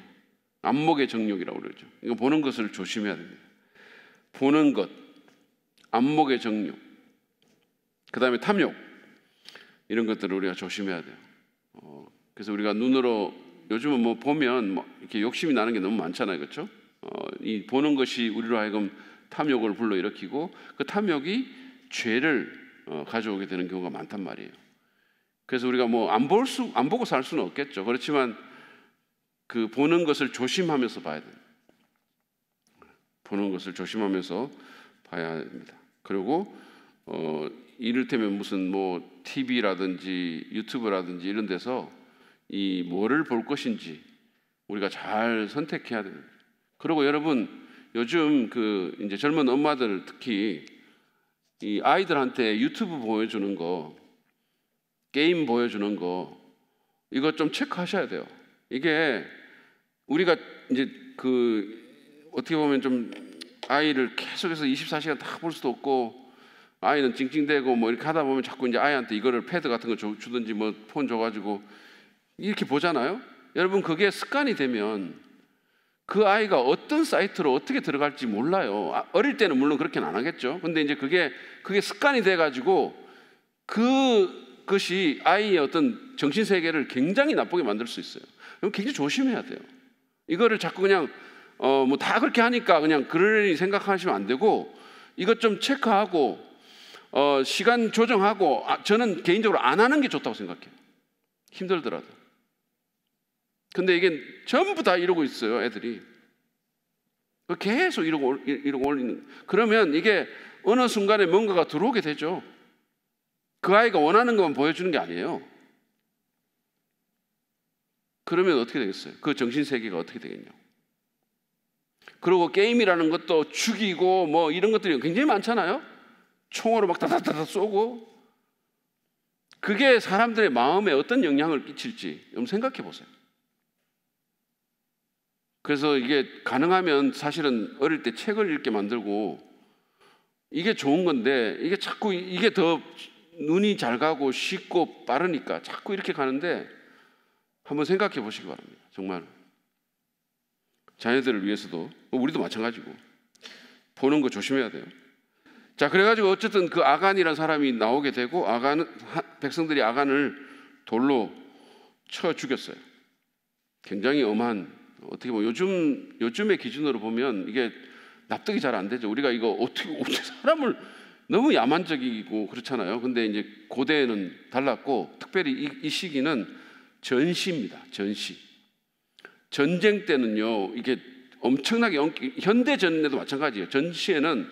안목의 정욕이라고 그러죠. 이거 보는 것을 조심해야 됩니다. 보는 것, 안목의 정욕, 그 다음에 탐욕, 이런 것들을 우리가 조심해야 돼요. 그래서 우리가 눈으로 요즘은 뭐 보면 뭐 이렇게 욕심이 나는 게 너무 많잖아요, 그렇죠? 이 보는 것이 우리로 하여금 탐욕을 불러일으키고 그 탐욕이 죄를 가져오게 되는 경우가 많단 말이에요. 그래서 우리가 뭐 안 보고 살 수는 없겠죠. 그렇지만 그 보는 것을 조심하면서 봐야 돼요. 보는 것을 조심하면서 봐야 합니다. 그리고 이를테면 무슨 뭐 TV라든지 유튜브라든지 이런 데서 이 뭐를 볼 것인지 우리가 잘 선택해야 됩니다. 그리고 여러분 요즘 그 이제 젊은 엄마들 특히 이 아이들한테 유튜브 보여주는 거, 게임 보여주는 거 이거 좀 체크하셔야 돼요. 이게 우리가 이제 그 어떻게 보면 좀 아이를 계속해서 24시간 다 볼 수도 없고 아이는 찡찡대고 뭐 이렇게 하다 보면 자꾸 이제 아이한테 이거를 패드 같은 거 주든지 뭐 폰 줘가지고 이렇게 보잖아요. 여러분 그게 습관이 되면 그 아이가 어떤 사이트로 어떻게 들어갈지 몰라요. 어릴 때는 물론 그렇게는 안 하겠죠. 근데 이제 그게 습관이 돼가지고 그것이 아이의 어떤 정신 세계를 굉장히 나쁘게 만들 수 있어요. 그럼 굉장히 조심해야 돼요. 이거를 자꾸 그냥 뭐 다 그렇게 하니까 그냥 그러려니 생각하시면 안 되고 이것 좀 체크하고 시간 조정하고 저는 개인적으로 안 하는 게 좋다고 생각해요. 힘들더라도. 근데 이게 전부 다 이러고 있어요, 애들이. 계속 이러고 올리는. 그러면 이게 어느 순간에 뭔가가 들어오게 되죠. 그 아이가 원하는 것만 보여주는 게 아니에요. 그러면 어떻게 되겠어요? 그 정신세계가 어떻게 되겠냐고. 그리고 게임이라는 것도 죽이고 뭐 이런 것들이 굉장히 많잖아요. 총으로 막 다다다다 쏘고. 그게 사람들의 마음에 어떤 영향을 끼칠지 한번 생각해 보세요. 그래서 이게 가능하면 사실은 어릴 때 책을 읽게 만들고 이게 좋은 건데 이게 자꾸 이게 더 눈이 잘 가고 쉽고 빠르니까 자꾸 이렇게 가는데 한번 생각해 보시기 바랍니다. 정말 자녀들을 위해서도 우리도 마찬가지고 보는 거 조심해야 돼요. 자, 그래가지고 어쨌든 그 아간이라는 사람이 나오게 되고 백성들이 아간을 돌로 쳐 죽였어요. 굉장히 엄한 어떻게 보면 요즘의 기준으로 보면 이게 납득이 잘 안 되죠. 우리가 이거 어떻게 사람을 너무 야만적이고 그렇잖아요. 근데 이제 고대에는 달랐고 특별히 이 시기는 전시입니다. 전시. 전쟁 때는요, 이게 엄청나게 현대전에도 마찬가지예요. 전시에는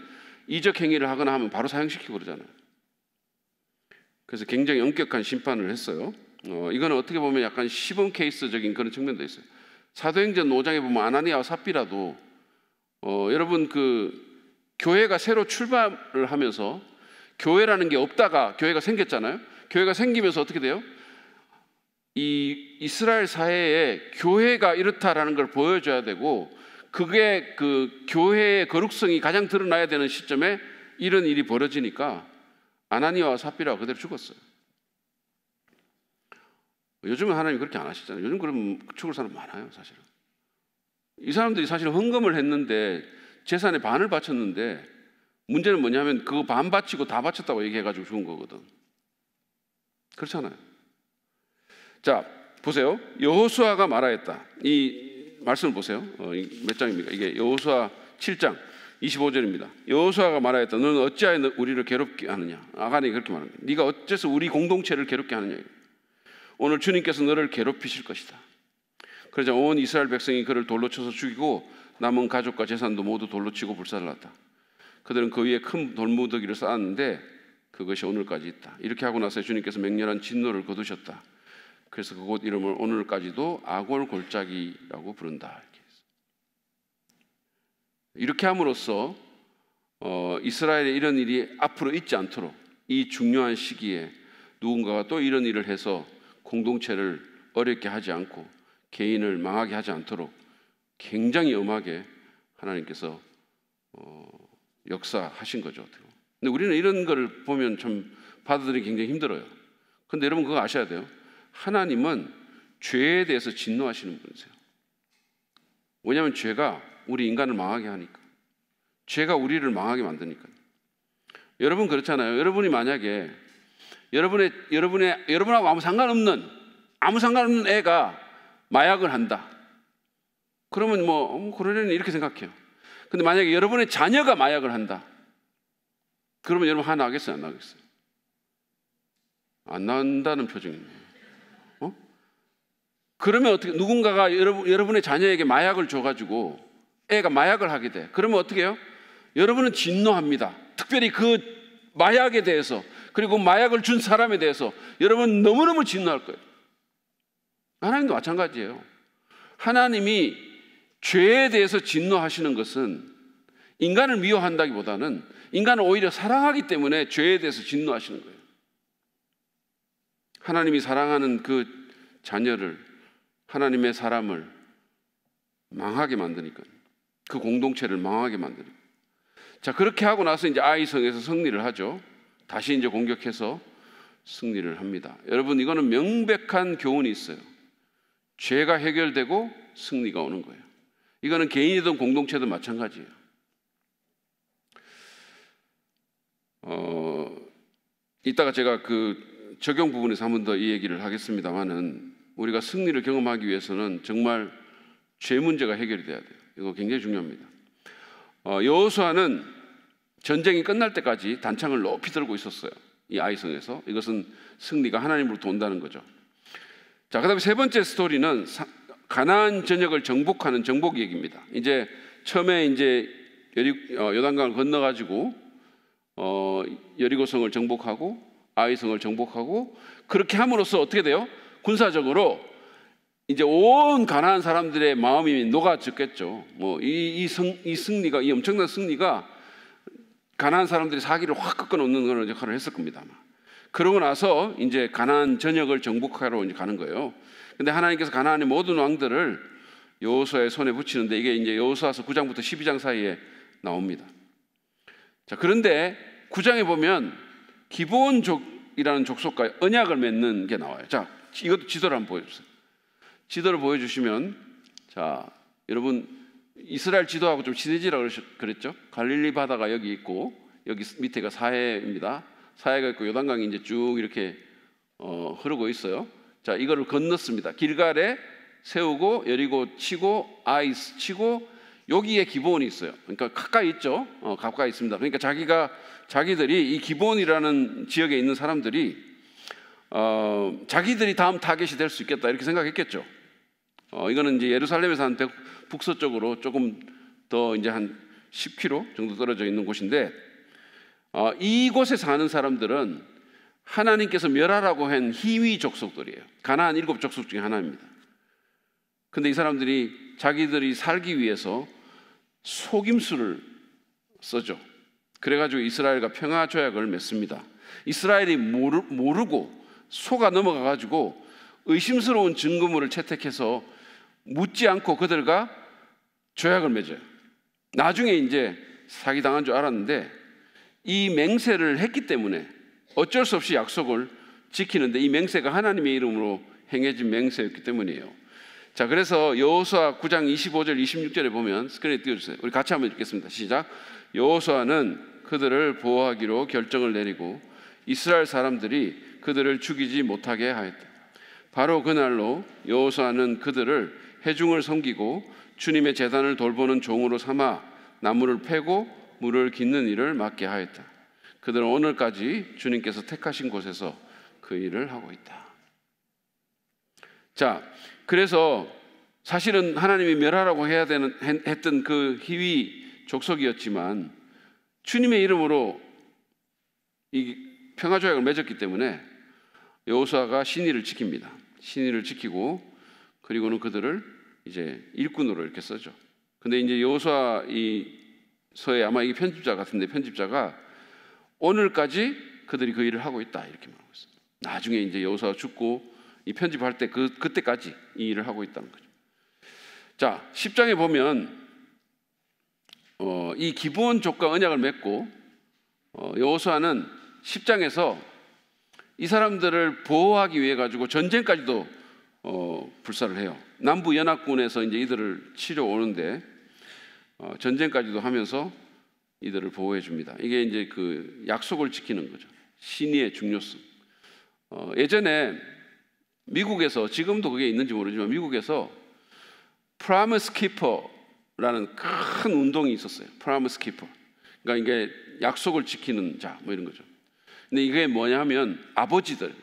이적 행위를 하거나 하면 바로 사형시키고 그러잖아요. 그래서 굉장히 엄격한 심판을 했어요. 이거는 어떻게 보면 약간 시범 케이스적인 그런 측면도 있어요. 사도행전 5장에 보면 아나니아와 삽비라도 여러분 그 교회가 새로 출발을 하면서 교회라는 게 없다가 교회가 생겼잖아요. 교회가 생기면서 어떻게 돼요? 이 이스라엘 사회에 교회가 이렇다라는 걸 보여줘야 되고 그게 그 교회의 거룩성이 가장 드러나야 되는 시점에 이런 일이 벌어지니까 아나니아와 삽비라가 그대로 죽었어요. 요즘은 하나님 그렇게 안 하시잖아요. 요즘 그러면 죽을 사람 많아요, 사실은. 이 사람들이 사실 헌금을 했는데 재산의 반을 바쳤는데 문제는 뭐냐면 그거 반 바치고 다 바쳤다고 얘기해가지고 죽은 거거든. 그렇잖아요. 자, 보세요. 여호수아가 말하였다. 이 말씀을 보세요. 몇 장입니까? 이게 여호수아 7장 25절입니다. 여호수아가 말하였다. 너는 어찌하여 우리를 괴롭게 하느냐? 아간이 그렇게 말합니다. 네가 어째서 우리 공동체를 괴롭게 하느냐? 오늘 주님께서 너를 괴롭히실 것이다. 그러자 온 이스라엘 백성이 그를 돌로 쳐서 죽이고 남은 가족과 재산도 모두 돌로 치고 불살랐다. 그들은 그 위에 큰 돌무더기를 쌓았는데 그것이 오늘까지 있다. 이렇게 하고 나서 주님께서 맹렬한 진노를 거두셨다. 그래서 그곳 이름을 오늘까지도 아골 골짜기라고 부른다. 이렇게 함으로써 이스라엘에 이런 일이 앞으로 있지 않도록 이 중요한 시기에 누군가가 또 이런 일을 해서 공동체를 어렵게 하지 않고 개인을 망하게 하지 않도록 굉장히 엄하게 하나님께서 역사하신 거죠. 근데 우리는 이런 걸 보면 좀 받아들이기 굉장히 힘들어요. 근데 여러분 그거 아셔야 돼요. 하나님은 죄에 대해서 진노하시는 분이세요. 왜냐하면 죄가 우리 인간을 망하게 하니까. 죄가 우리를 망하게 만드니까요. 여러분 그렇잖아요. 여러분이 만약에 여러분하고 아무 상관없는 애가 마약을 한다. 그러면 그러려니 이렇게 생각해요. 근데 만약에 여러분의 자녀가 마약을 한다. 그러면 여러분 하나 나겠어요? 안 나겠어요? 안 나온다는 표정이에요. 그러면 어떻게, 누군가가 여러분의 자녀에게 마약을 줘가지고 애가 마약을 하게 돼. 그러면 어떻게 해요? 여러분은 진노합니다. 특별히 그 마약에 대해서, 그리고 마약을 준 사람에 대해서 여러분 너무너무 진노할 거예요. 하나님도 마찬가지예요. 하나님이 죄에 대해서 진노하시는 것은 인간을 미워한다기보다는 인간을 오히려 사랑하기 때문에 죄에 대해서 진노하시는 거예요. 하나님이 사랑하는 그 자녀를, 하나님의 사람을 망하게 만드니까, 그 공동체를 망하게 만드니까. 자, 그렇게 하고 나서 이제 아이성에서 승리를 하죠. 다시 이제 공격해서 승리를 합니다. 여러분, 이거는 명백한 교훈이 있어요. 죄가 해결되고 승리가 오는 거예요. 이거는 개인이든 공동체든 마찬가지예요. 이따가 제가 그 적용 부분에서 한 번 더 이 얘기를 하겠습니다만은, 우리가 승리를 경험하기 위해서는 정말 죄 문제가 해결이 돼야 돼요. 이거 굉장히 중요합니다. 여호수아는 전쟁이 끝날 때까지 단창을 높이 들고 있었어요. 이 아이성에서. 이것은 승리가 하나님으로부터 온다는 거죠. 자, 그다음에 세 번째 스토리는 가나안 전역을 정복하는 정복 얘기입니다. 이제 처음에 이제 요단강을 건너가지고 여리고성을 정복하고 아이성을 정복하고, 그렇게 함으로써 어떻게 돼요? 군사적으로 이제 온 가나안 사람들의 마음이 녹아졌겠죠. 이 승리가, 이 엄청난 승리가 가나안 사람들의 사기를 확 꺾어놓는 그런 역할을 했을 겁니다. 그러고 나서 이제 가나안 전역을 정복하러 이제 가는 거예요. 근데 하나님께서 가나안의 모든 왕들을 여호수아의 손에 붙이는데, 이게 이제 여호수아서 9장부터 12장 사이에 나옵니다. 자, 그런데 9장에 보면 기브온족이라는 족속과 언약을 맺는 게 나와요. 자, 이것도 지도를 한번 보여주세요. 지도를 보여주시면, 자, 여러분 이스라엘 지도하고 좀 친해지라고 그랬죠. 갈릴리 바다가 여기 있고, 여기 밑에가 사해입니다. 사해가 있고 요단강이 이제 쭉 이렇게 흐르고 있어요. 자, 이거를 건넜습니다. 길갈에 세우고 여리고 치고 아이스 치고, 여기에 기브온이 있어요. 그러니까 가까이 있죠. 가까이 있습니다. 그러니까 자기들이 이 기브온이라는 지역에 있는 사람들이 자기들이 다음 타겟이 될 수 있겠다 이렇게 생각했겠죠. 이거는 이제 예루살렘에서 한 북서쪽으로 조금 더 이제 한 10km 정도 떨어져 있는 곳인데, 이곳에 사는 사람들은 하나님께서 멸하라고 한 히위 족속들이에요. 가나안 7족속 중에 하나입니다. 근데 이 사람들이 자기들이 살기 위해서 속임수를 써죠. 그래가지고 이스라엘과 평화 조약을 맺습니다. 이스라엘이 모르고 속아 넘어가가지고 의심스러운 증거물을 채택해서 묻지 않고 그들과 조약을 맺어요. 나중에 이제 사기당한 줄 알았는데, 이 맹세를 했기 때문에 어쩔 수 없이 약속을 지키는데, 이 맹세가 하나님의 이름으로 행해진 맹세였기 때문이에요. 자, 그래서 여호수아 9장 25절 26절에 보면, 스크린에 띄워주세요. 우리 같이 한번 읽겠습니다. 시작. 여호수아는 그들을 보호하기로 결정을 내리고 이스라엘 사람들이 그들을 죽이지 못하게 하였다. 바로 그날로 여호수아는 그들을 회중을 섬기고 주님의 제단을 돌보는 종으로 삼아 나무를 패고 물을 깃는 일을 맡게 하였다. 그들은 오늘까지 주님께서 택하신 곳에서 그 일을 하고 있다. 자, 그래서 사실은 하나님이 멸하라고 했던 그 히위 족속이었지만, 주님의 이름으로 이 평화조약을 맺었기 때문에 여호수아가 신의를 지킵니다. 신의를 지키고, 그리고는 그들을 이제 일꾼으로 이렇게 써죠. 근데 이제 여호수아 이 서에 아마 이게 편집자 같은데, 편집자가 오늘까지 그들이 그 일을 하고 있다 이렇게 말하고 있어요. 나중에 이제 여호수아가 죽고 이 편집할 때 그때까지 이 일을 하고 있다는 거죠. 자, 10장에 보면 이 기브온족과 언약을 맺고, 여호수아는 10장에서 이 사람들을 보호하기 위해 가지고 전쟁까지도 불사를 해요. 남부 연합군에서 이제 이들을 치러 오는데 전쟁까지도 하면서 이들을 보호해 줍니다. 이게 이제 그 약속을 지키는 거죠. 신의의 중요성. 예전에 미국에서 지금도 그게 있는지 모르지만 미국에서 프라미스 키퍼라는 큰 운동이 있었어요. 프라미스 키퍼. 그러니까 이게 약속을 지키는 자 뭐 이런 거죠. 근데 이게 뭐냐면 아버지들,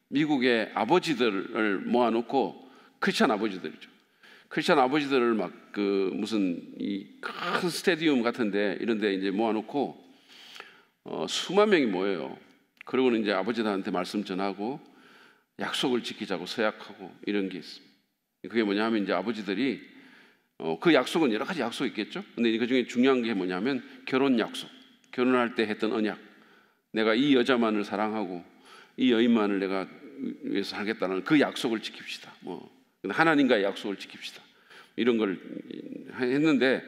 미국의 아버지들을 모아놓고 크리스찬 아버지들이죠. 크리스찬 아버지들을 막 그 무슨 이 큰 스테디움 같은데 이런데 이제 모아놓고 수만 명이 모여요. 그러고는 이제 아버지들한테 말씀 전하고 약속을 지키자고 서약하고 이런 게 있습니다. 그게 뭐냐면 이제 아버지들이 그 약속은 여러 가지 약속이 있겠죠. 근데 그 중에 중요한 게 뭐냐면 결혼 약속, 결혼할 때 했던 언약. 내가 이 여자만을 사랑하고 이 여인만을 내가 위해서 살겠다는 그 약속을 지킵시다. 하나님과의 약속을 지킵시다. 이런 걸 했는데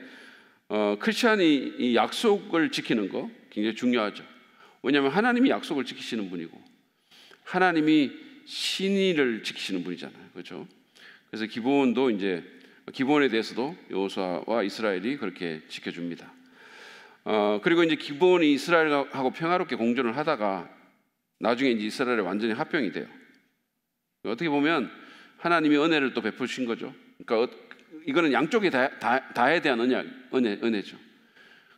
크리스찬이 이 약속을 지키는 거 굉장히 중요하죠. 왜냐하면 하나님이 약속을 지키시는 분이고 하나님이 신의를 지키시는 분이잖아요. 그렇죠? 그래서 기브온도 이제 기브온에 대해서도 여호수아와 이스라엘이 그렇게 지켜줍니다. 그리고 이제 기브온이 이스라엘하고 평화롭게 공존을 하다가 나중에 이제 이스라엘이 완전히 합병이 돼요. 어떻게 보면 하나님이 은혜를 또 베푸신 거죠. 그러니까 이거는 양쪽에 다에 대한 은혜죠.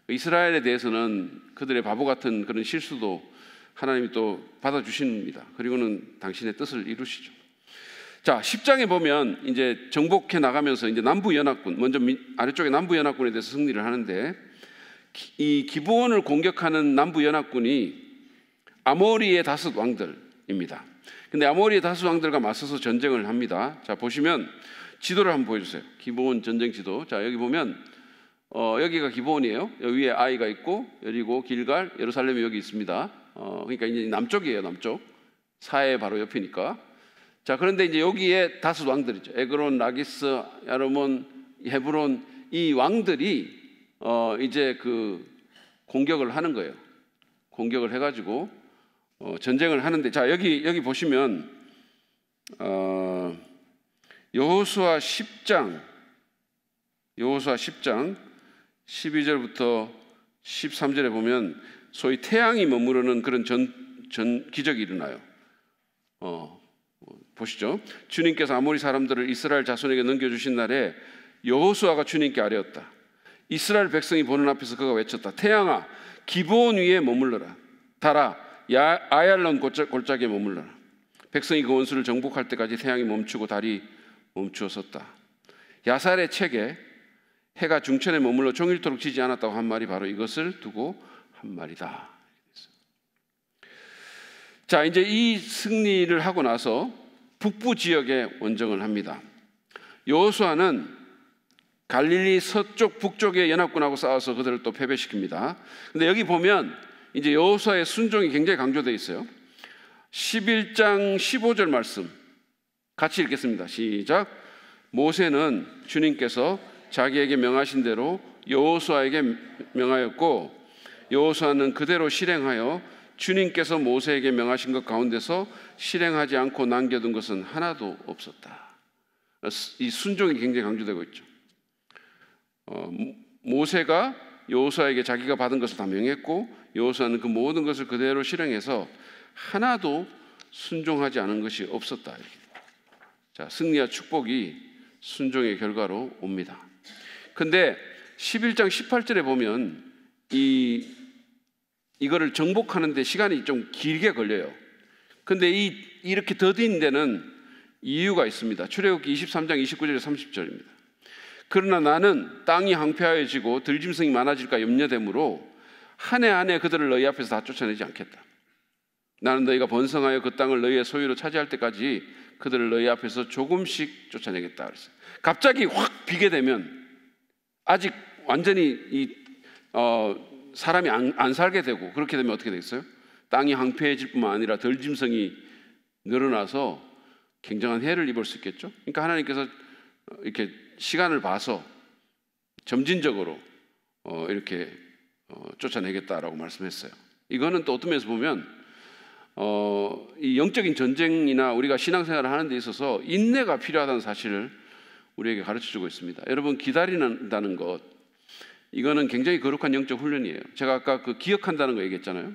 이스라엘에 대해서는 그들의 바보 같은 그런 실수도 하나님이 또 받아주십니다. 그리고는 당신의 뜻을 이루시죠. 자, 10장에 보면 이제 정복해 나가면서 이제 남부 연합군, 먼저 아래쪽에 남부 연합군에 대해서 승리를 하는데 이 기브온을 공격하는 남부 연합군이 아모리의 다섯 왕들입니다. 근데 아모리의 다섯 왕들과 맞서서 전쟁을 합니다. 자, 보시면 지도를 한번 보여주세요. 기브온 전쟁 지도. 자, 여기 보면 여기가 기브온이에요. 여기 위에 아이가 있고 여리고 길갈 예루살렘이 여기 있습니다. 그러니까 이제 남쪽이에요. 남쪽. 사해 바로 옆이니까. 자, 그런데 이제 여기에 다섯 왕들이죠. 에그론, 라기스, 야르몬, 헤브론, 이 왕들이 이제 그 공격을 하는 거예요. 공격을 해가지고 전쟁을 하는데, 자, 여기 보시면 여호수아 10장 12절부터 13절에 보면 소위 태양이 머무르는 그런 기적이 일어나요. 보시죠. 주님께서 아모리 사람들을 이스라엘 자손에게 넘겨주신 날에 여호수아가 주님께 아뢰었다. 이스라엘 백성이 보는 앞에서 그가 외쳤다. 태양아, 기브온 위에 머물러라. 달아, 아얄론 골짜기에 머물러라. 백성이 그 원수를 정복할 때까지 태양이 멈추고 달이 멈추어 섰다. 야살의 책에 해가 중천에 머물러 종일토록 지지 않았다고 한 말이 바로 이것을 두고 한 말이다. 자, 이제 이 승리를 하고 나서 북부 지역에 원정을 합니다. 여호수아는 갈릴리 서쪽 북쪽의 연합군하고 싸워서 그들을 또 패배시킵니다. 근데 여기 보면 이제 여호수아의 순종이 굉장히 강조되어 있어요. 11장 15절 말씀 같이 읽겠습니다. 시작. 모세는 주님께서 자기에게 명하신 대로 여호수아에게 명하였고 여호수아는 그대로 실행하여 주님께서 모세에게 명하신 것 가운데서 실행하지 않고 남겨둔 것은 하나도 없었다. 이 순종이 굉장히 강조되고 있죠. 모세가 여호수아에게 자기가 받은 것을 다 명했고 여호수아는 그 모든 것을 그대로 실행해서 하나도 순종하지 않은 것이 없었다. 자, 승리와 축복이 순종의 결과로 옵니다. 근데 11장 18절에 보면 이거를 정복하는 데 시간이 좀 길게 걸려요. 근데 이렇게 더딘 데는 이유가 있습니다. 출애굽기 23장 29절에 30절입니다. 그러나 나는 땅이 황폐하여지고 들짐승이 많아질까 염려되므로 한 해 한 해 그들을 너희 앞에서 다 쫓아내지 않겠다. 나는 너희가 번성하여 그 땅을 너희의 소유로 차지할 때까지 그들을 너희 앞에서 조금씩 쫓아내겠다 그랬어요. 갑자기 확 비게 되면 아직 완전히 사람이 안 살게 되고 그렇게 되면 어떻게 되겠어요? 땅이 황폐해질 뿐만 아니라 들짐승이 늘어나서 굉장한 해를 입을 수 있겠죠. 그러니까 하나님께서 이렇게 시간을 봐서 점진적으로 이렇게 쫓아내겠다라고 말씀했어요. 이거는 또 어떤 면에서 보면 이 영적인 전쟁이나 우리가 신앙생활을 하는 데 있어서 인내가 필요하다는 사실을 우리에게 가르쳐주고 있습니다. 여러분, 기다린다는 것, 이거는 굉장히 거룩한 영적 훈련이에요. 제가 아까 그 기억한다는 거 얘기했잖아요.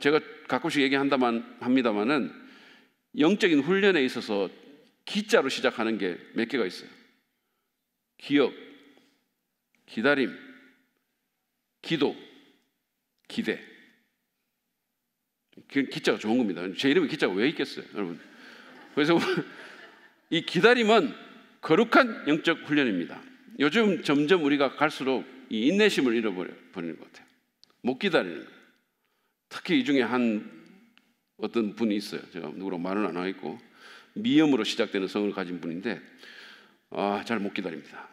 제가 가끔씩 얘기한다만 합니다만은 영적인 훈련에 있어서 기자로 시작하는 게 몇 개가 있어요. 기억, 기다림, 기도, 기대. 기자가 좋은 겁니다. 제 이름에 기자가 왜 있겠어요, 여러분? 그래서 이 기다림은 거룩한 영적 훈련입니다. 요즘 점점 우리가 갈수록 이 인내심을 잃어버리는 것 같아요. 못 기다리는 거예요. 특히 이 중에 어떤 분이 있어요. 제가 누구라고 말은 안 하겠고, 미음으로 시작되는 성을 가진 분인데 잘 못 기다립니다.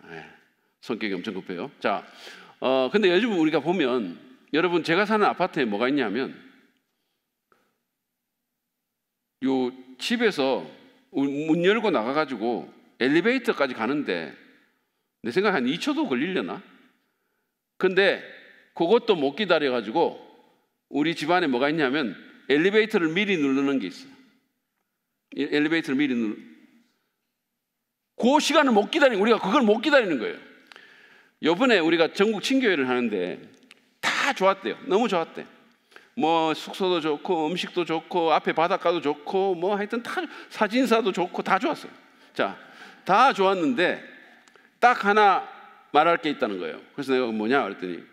성격이 엄청 급해요. 자, 근데 요즘 우리가 보면, 여러분, 제가 사는 아파트에 뭐가 있냐면, 요 집에서 문 열고 나가가지고 엘리베이터까지 가는데 내 생각에 한 2초도 걸리려나? 근데 그것도 못 기다려가지고 우리 집안에 뭐가 있냐면 엘리베이터를 미리 누르는 게 있어요. 엘리베이터를 미리 그 시간을 못 기다리는, 우리가 그걸 못 기다리는 거예요. 요번에 우리가 전국 친교회를 하는데 다 좋았대요. 너무 좋았대. 뭐 숙소도 좋고 음식도 좋고 앞에 바닷가도 좋고 뭐 하여튼 다, 사진사도 좋고 다 좋았어요. 자, 다 좋았는데 딱 하나 말할 게 있다는 거예요. 그래서 내가 뭐냐 그랬더니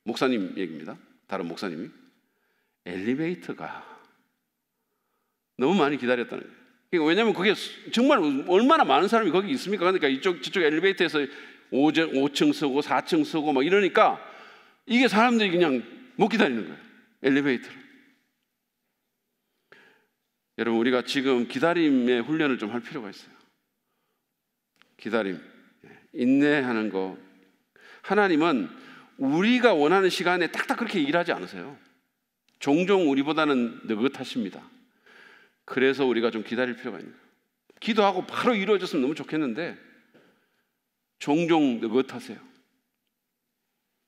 목사님 얘기입니다. 다른 목사님이 엘리베이터가 너무 많이 기다렸다는 거예요. 그러니까 왜냐하면 그게 정말 얼마나 많은 사람이 거기 있습니까? 그러니까 저쪽 엘리베이터에서 5층 쓰고 4층 쓰고 막 이러니까 이게 사람들이 그냥 못 기다리는 거예요. 엘리베이터를. 여러분, 우리가 지금 기다림의 훈련을 좀 할 필요가 있어요. 기다림, 인내하는 거. 하나님은 우리가 원하는 시간에 딱딱 그렇게 일하지 않으세요. 종종 우리보다는 느긋하십니다. 그래서 우리가 좀 기다릴 필요가 있는 거예요. 기도하고 바로 이루어졌으면 너무 좋겠는데 종종 느긋하세요.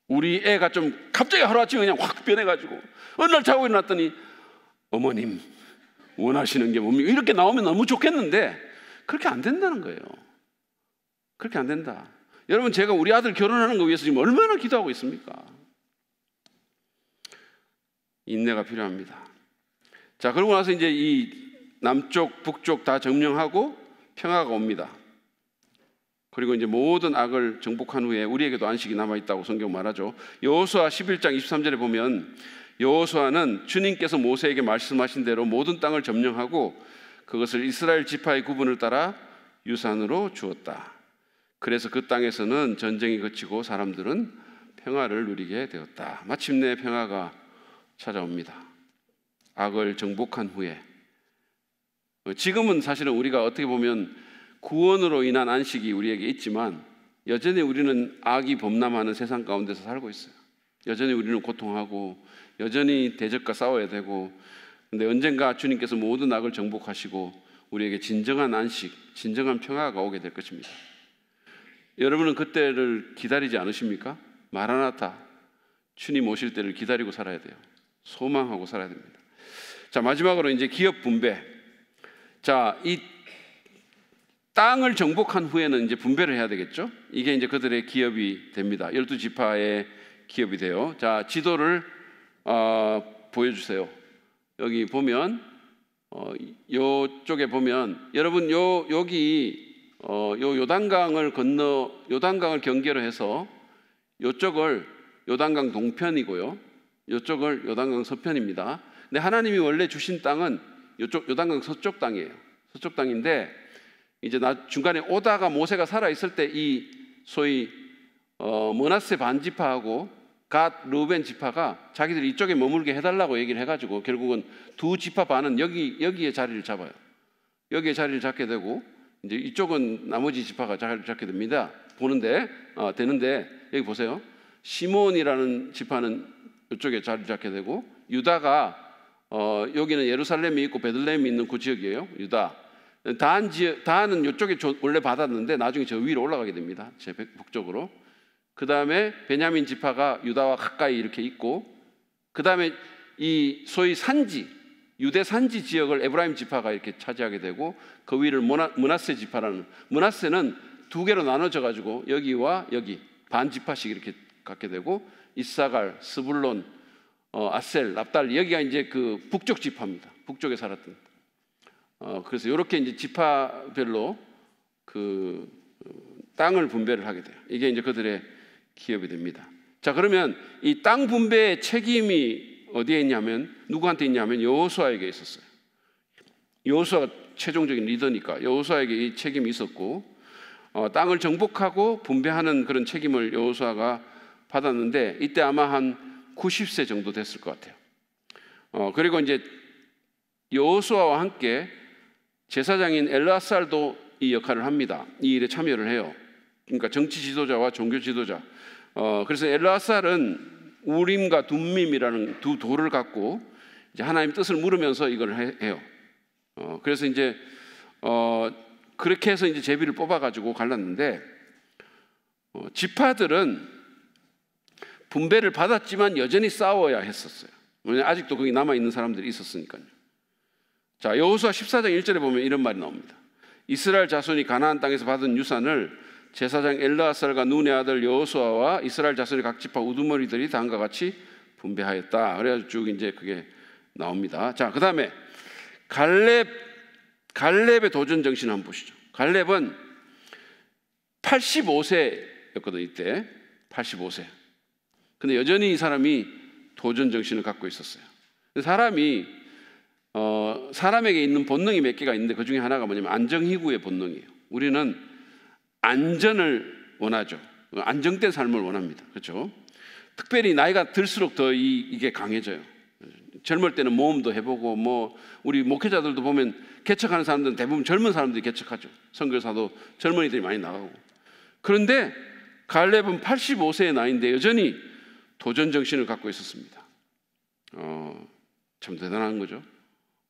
우리 애가 좀 갑자기 하루아침에 그냥 확 변해가지고 어느 날 자고 일어났더니 어머님 원하시는 게 뭡니까? 이렇게 나오면 너무 좋겠는데 그렇게 안 된다는 거예요. 그렇게 안 된다. 여러분, 제가 우리 아들 결혼하는 거 위해서 지금 얼마나 기도하고 있습니까? 인내가 필요합니다. 자, 그러고 나서 이제 이 남쪽 북쪽 다 점령하고 평화가 옵니다. 그리고 이제 모든 악을 정복한 후에 우리에게도 안식이 남아있다고 성경 말하죠. 여호수아 11장 23절에 보면 여호수아는 주님께서 모세에게 말씀하신 대로 모든 땅을 점령하고 그것을 이스라엘 지파의 구분을 따라 유산으로 주었다. 그래서 그 땅에서는 전쟁이 그치고 사람들은 평화를 누리게 되었다. 마침내 평화가 찾아옵니다. 악을 정복한 후에. 지금은 사실은 우리가 어떻게 보면 구원으로 인한 안식이 우리에게 있지만 여전히 우리는 악이 범람하는 세상 가운데서 살고 있어요. 여전히 우리는 고통하고 여전히 대적과 싸워야 되고, 근데 언젠가 주님께서 모든 악을 정복하시고 우리에게 진정한 안식, 진정한 평화가 오게 될 것입니다. 여러분은 그때를 기다리지 않으십니까? 마라나타, 주님 오실 때를 기다리고 살아야 돼요. 소망하고 살아야 됩니다. 자, 마지막으로 이제 기업 분배. 자, 이 땅을 정복한 후에는 이제 분배를 해야 되겠죠. 이게 이제 그들의 기업이 됩니다. 12지파의 기업이 돼요. 자, 지도를 보여주세요. 여기 보면 요쪽에 보면 여러분 여기 요단강을 요단강을 경계로 해서 요쪽을 요단강 동편이고요. 요쪽을 요단강 서편입니다. 근데 하나님이 원래 주신 땅은 요쪽 요단강 서쪽 땅이에요. 서쪽 땅인데 이제 중간에 오다가 모세가 살아 있을 때 이 소위 므낫세 반지파하고 갓 르우벤 지파가 자기들이 이쪽에 머물게 해달라고 얘기를 해가지고 결국은 두 지파 반은 여기에 자리를 잡아요. 여기에 자리를 잡게 되고 이제 이쪽은 나머지 지파가 자리를 잡게 됩니다. 되는데 여기 보세요. 시몬이라는 지파는 이쪽에 자리를 잡게 되고 유다가 여기는 예루살렘이 있고 베들레헴이 있는 그 지역이에요. 유다. 다는 이쪽에 원래 받았는데 나중에 저 위로 올라가게 됩니다. 제 북쪽으로. 그 다음에 베냐민 지파가 유다와 가까이 이렇게 있고, 그 다음에 이 소위 산지, 유대 산지 지역을 에브라임 지파가 이렇게 차지하게 되고, 그 위를 므낫세 지파라는, 므낫세는 두 개로 나눠져 가지고 여기와 여기 반 지파씩 이렇게 갖게 되고, 이사갈, 스불론, 아셀, 납달, 여기가 이제 그 북쪽 지파입니다. 북쪽에 살았던. 그래서 이렇게 이제 지파별로 그 땅을 분배를 하게 돼요. 이게 이제 그들의 기업이 됩니다. 자, 그러면 이 땅 분배의 책임이 어디에 있냐면, 누구한테 있냐면 여호수아에게 있었어요. 여호수아가 최종적인 리더니까 여호수아에게 이 책임이 있었고, 땅을 정복하고 분배하는 그런 책임을 여호수아가 받았는데, 이때 아마 한 90세 정도 됐을 것 같아요. 그리고 이제 여호수아와 함께 제사장인 엘르아살도 이 역할을 합니다. 이 일에 참여를 해요. 그러니까 정치 지도자와 종교 지도자. 그래서 엘르아살은 우림과 둠밈이라는 두 돌을 갖고 이제 하나님 뜻을 물으면서 이걸 해요. 그래서 이제 그렇게 해서 이제 제비를 뽑아가지고 갈랐는데, 지파들은 분배를 받았지만 여전히 싸워야 했었어요. 왜냐하면 아직도 거기 남아 있는 사람들이 있었으니까요. 자, 여호수아 14장 1절에 보면 이런 말이 나옵니다. 이스라엘 자손이 가나안 땅에서 받은 유산을 제사장 엘르아살과 눈의 아들 여호수아와 이스라엘 자손의 각 지파 우두머리들이 다음과 같이 분배하였다. 그래가지고 쭉 이제 그게 나옵니다. 자, 그 다음에 갈렙의 도전 정신을 한번 보시죠. 갈렙은 85세였거든 이때. 85세. 근데 여전히 이 사람이 도전 정신을 갖고 있었어요. 사람에게 있는 본능이 몇 개가 있는데 그 중에 하나가 뭐냐면 안정희구의 본능이에요. 우리는 안전을 원하죠. 안정된 삶을 원합니다. 그렇죠? 특별히 나이가 들수록 더 이게 강해져요. 젊을 때는 모험도 해보고, 뭐 우리 목회자들도 보면 개척하는 사람들은 대부분 젊은 사람들이 개척하죠. 선교사도 젊은이들이 많이 나가고. 그런데 갈렙은 85세의 나이인데 여전히 도전 정신을 갖고 있었습니다. 참 대단한 거죠.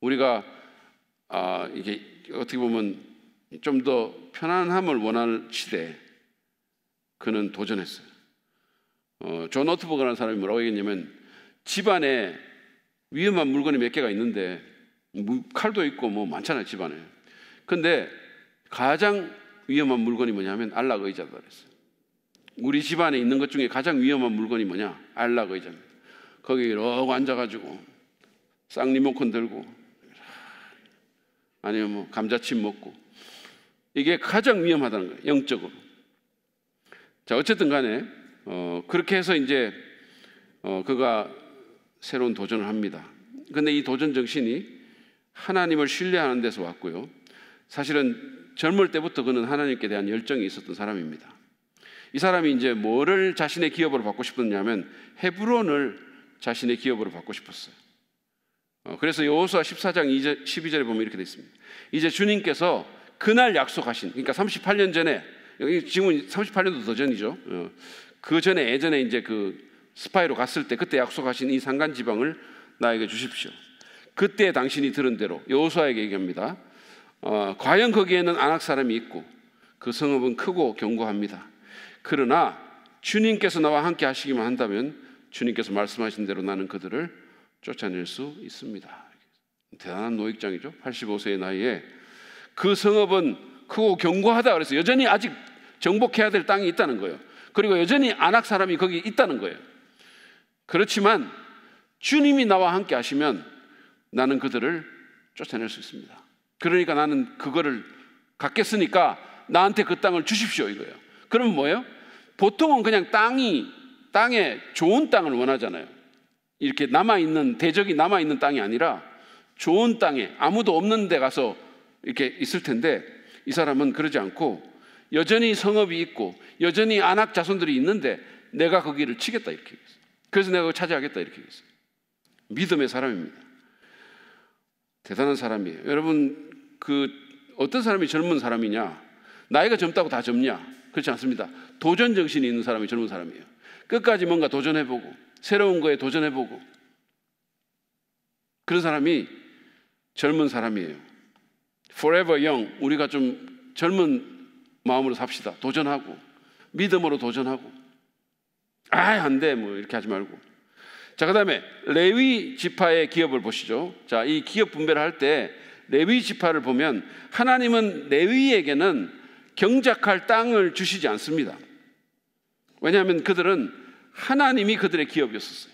우리가 이게 어떻게 보면 좀 더 편안함을 원하는 시대에 그는 도전했어요. 존 오트버그라는 사람이 뭐라고 얘기했냐면, 집안에 위험한 물건이 몇 개가 있는데 칼도 있고 뭐 많잖아요 집안에. 근데 가장 위험한 물건이 뭐냐면 안락 의자다 그랬어요. 우리 집안에 있는 것 중에 가장 위험한 물건이 뭐냐? 안락 의자입니다. 거기 이러고 앉아가지고 쌍 리모컨 들고 아니면 뭐 감자칩 먹고, 이게 가장 위험하다는 거예요, 영적으로. 자, 어쨌든 간에 그렇게 해서 이제 그가 새로운 도전을 합니다. 근데 이 도전 정신이 하나님을 신뢰하는 데서 왔고요. 사실은 젊을 때부터 그는 하나님께 대한 열정이 있었던 사람입니다. 이 사람이 이제 뭐를 자신의 기업으로 받고 싶었냐면 헤브론을 자신의 기업으로 받고 싶었어요. 그래서 여호수아 14장 12절에 보면 이렇게 되어 있습니다. 이제 주님께서 그날 약속하신, 그러니까 38년 전에, 지금은 38년도 더 전이죠. 그 전에 예전에 이제 그 스파이로 갔을 때 그때 약속하신 이 산간 지방을 나에게 주십시오. 그때 당신이 들은 대로 여호수아에게 얘기합니다. 과연 거기에는 아낙 사람이 있고 그 성읍은 크고 견고합니다. 그러나 주님께서 나와 함께 하시기만 한다면 주님께서 말씀하신 대로 나는 그들을 쫓아낼 수 있습니다. 대단한 노익장이죠. 85세의 나이에 그 성읍은 크고 견고하다 그래서 여전히 아직 정복해야 될 땅이 있다는 거예요. 그리고 여전히 아낙 사람이 거기 있다는 거예요. 그렇지만 주님이 나와 함께 하시면 나는 그들을 쫓아낼 수 있습니다. 그러니까 나는 그거를 갖겠으니까 나한테 그 땅을 주십시오 이거예요. 그러면 뭐예요? 보통은 그냥 땅에 좋은 땅을 원하잖아요. 이렇게 남아있는, 대적이 남아있는 땅이 아니라 좋은 땅에 아무도 없는 데 가서 이렇게 있을 텐데, 이 사람은 그러지 않고 여전히 성읍이 있고 여전히 아낙 자손들이 있는데 내가 거기를 치겠다 이렇게 얘기했어요. 그래서 내가 그걸 차지하겠다 이렇게 얘기했어요. 믿음의 사람입니다. 대단한 사람이에요. 여러분, 어떤 사람이 젊은 사람이냐? 나이가 젊다고 다 젊냐? 그렇지 않습니다. 도전 정신이 있는 사람이 젊은 사람이에요. 끝까지 뭔가 도전해보고 새로운 거에 도전해보고 그런 사람이 젊은 사람이에요. Forever young. 우리가 좀 젊은 마음으로 삽시다. 도전하고 믿음으로 도전하고 안 돼 뭐 이렇게 하지 말고. 자, 그 다음에 레위 지파의 기업을 보시죠. 자, 이 기업 분배를 할 때 레위 지파를 보면 하나님은 레위에게는 경작할 땅을 주시지 않습니다. 왜냐하면 그들은 하나님이 그들의 기업이었어요.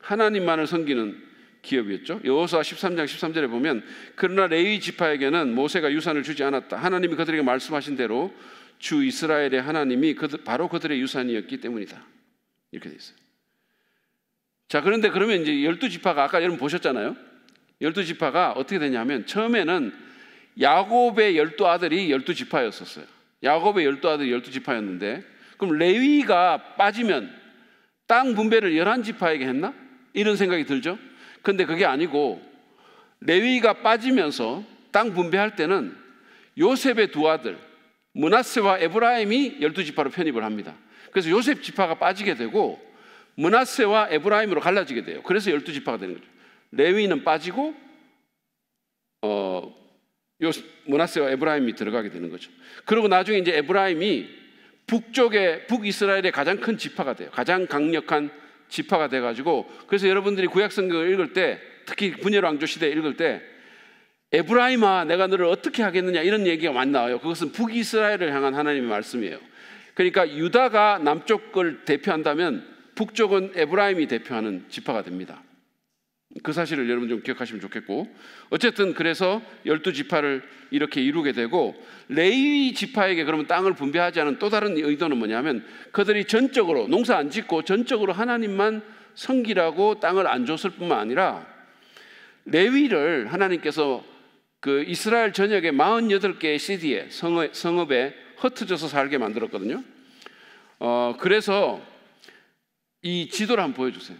하나님만을 섬기는 기업이었죠. 여호수아 13장 13절에 보면 그러나 레위 지파에게는 모세가 유산을 주지 않았다. 하나님이 그들에게 말씀하신 대로 주 이스라엘의 하나님이 바로 그들의 유산이었기 때문이다. 이렇게 돼 있어요. 자, 그런데 그러면 이제 12지파가 아까 여러분 보셨잖아요. 12지파가 어떻게 되냐면 처음에는 야곱의 12아들이 12지파였었어요. 야곱의 12아들이 12지파였는데 그럼 레위가 빠지면 땅 분배를 11지파에게 했나? 이런 생각이 들죠. 근데 그게 아니고 레위가 빠지면서 땅 분배할 때는 요셉의 두 아들 므낫세와 에브라임이 12지파로 편입을 합니다. 그래서 요셉 지파가 빠지게 되고 므낫세와 에브라임으로 갈라지게 돼요. 그래서 12지파가 되는 거죠. 레위는 빠지고 므낫세와 에브라임이 들어가게 되는 거죠. 그리고 나중에 이제 에브라임이 북이스라엘의 가장 큰 지파가 돼요. 가장 강력한 지파가 돼가지고 그래서 여러분들이 구약성경을 읽을 때 특히 분열 왕조 시대 읽을 때 에브라임아 내가 너를 어떻게 하겠느냐 이런 얘기가 많이 나와요. 그것은 북이스라엘을 향한 하나님의 말씀이에요. 그러니까 유다가 남쪽을 대표한다면 북쪽은 에브라임이 대표하는 지파가 됩니다. 그 사실을 여러분 좀 기억하시면 좋겠고 어쨌든 그래서 12지파를 이렇게 이루게 되고 레위 지파에게 그러면 땅을 분배하지 않은 또 다른 의도는 뭐냐면 그들이 전적으로 농사 안 짓고 전적으로 하나님만 섬기라고 땅을 안 줬을 뿐만 아니라 레위를 하나님께서 그 이스라엘 전역의 48개의 시티에 성읍에 흩어져서 살게 만들었거든요. 그래서 이 지도를 한번 보여주세요.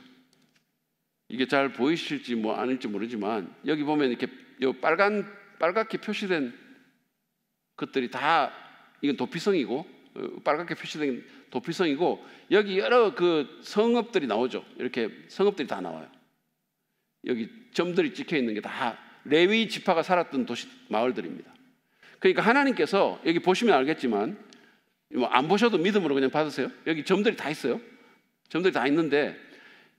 이게 잘 보이실지 뭐 아닐지 모르지만 여기 보면 이렇게 빨갛게 표시된 것들이 다 이건 도피성이고 빨갛게 표시된 도피성이고 여기 여러 그 성읍들이 나오죠. 이렇게 성읍들이 다 나와요. 여기 점들이 찍혀 있는 게 다 레위 지파가 살았던 도시 마을들입니다. 그러니까 하나님께서 여기 보시면 알겠지만 뭐 안 보셔도 믿음으로 그냥 받으세요. 여기 점들이 다 있어요. 점들이 다 있는데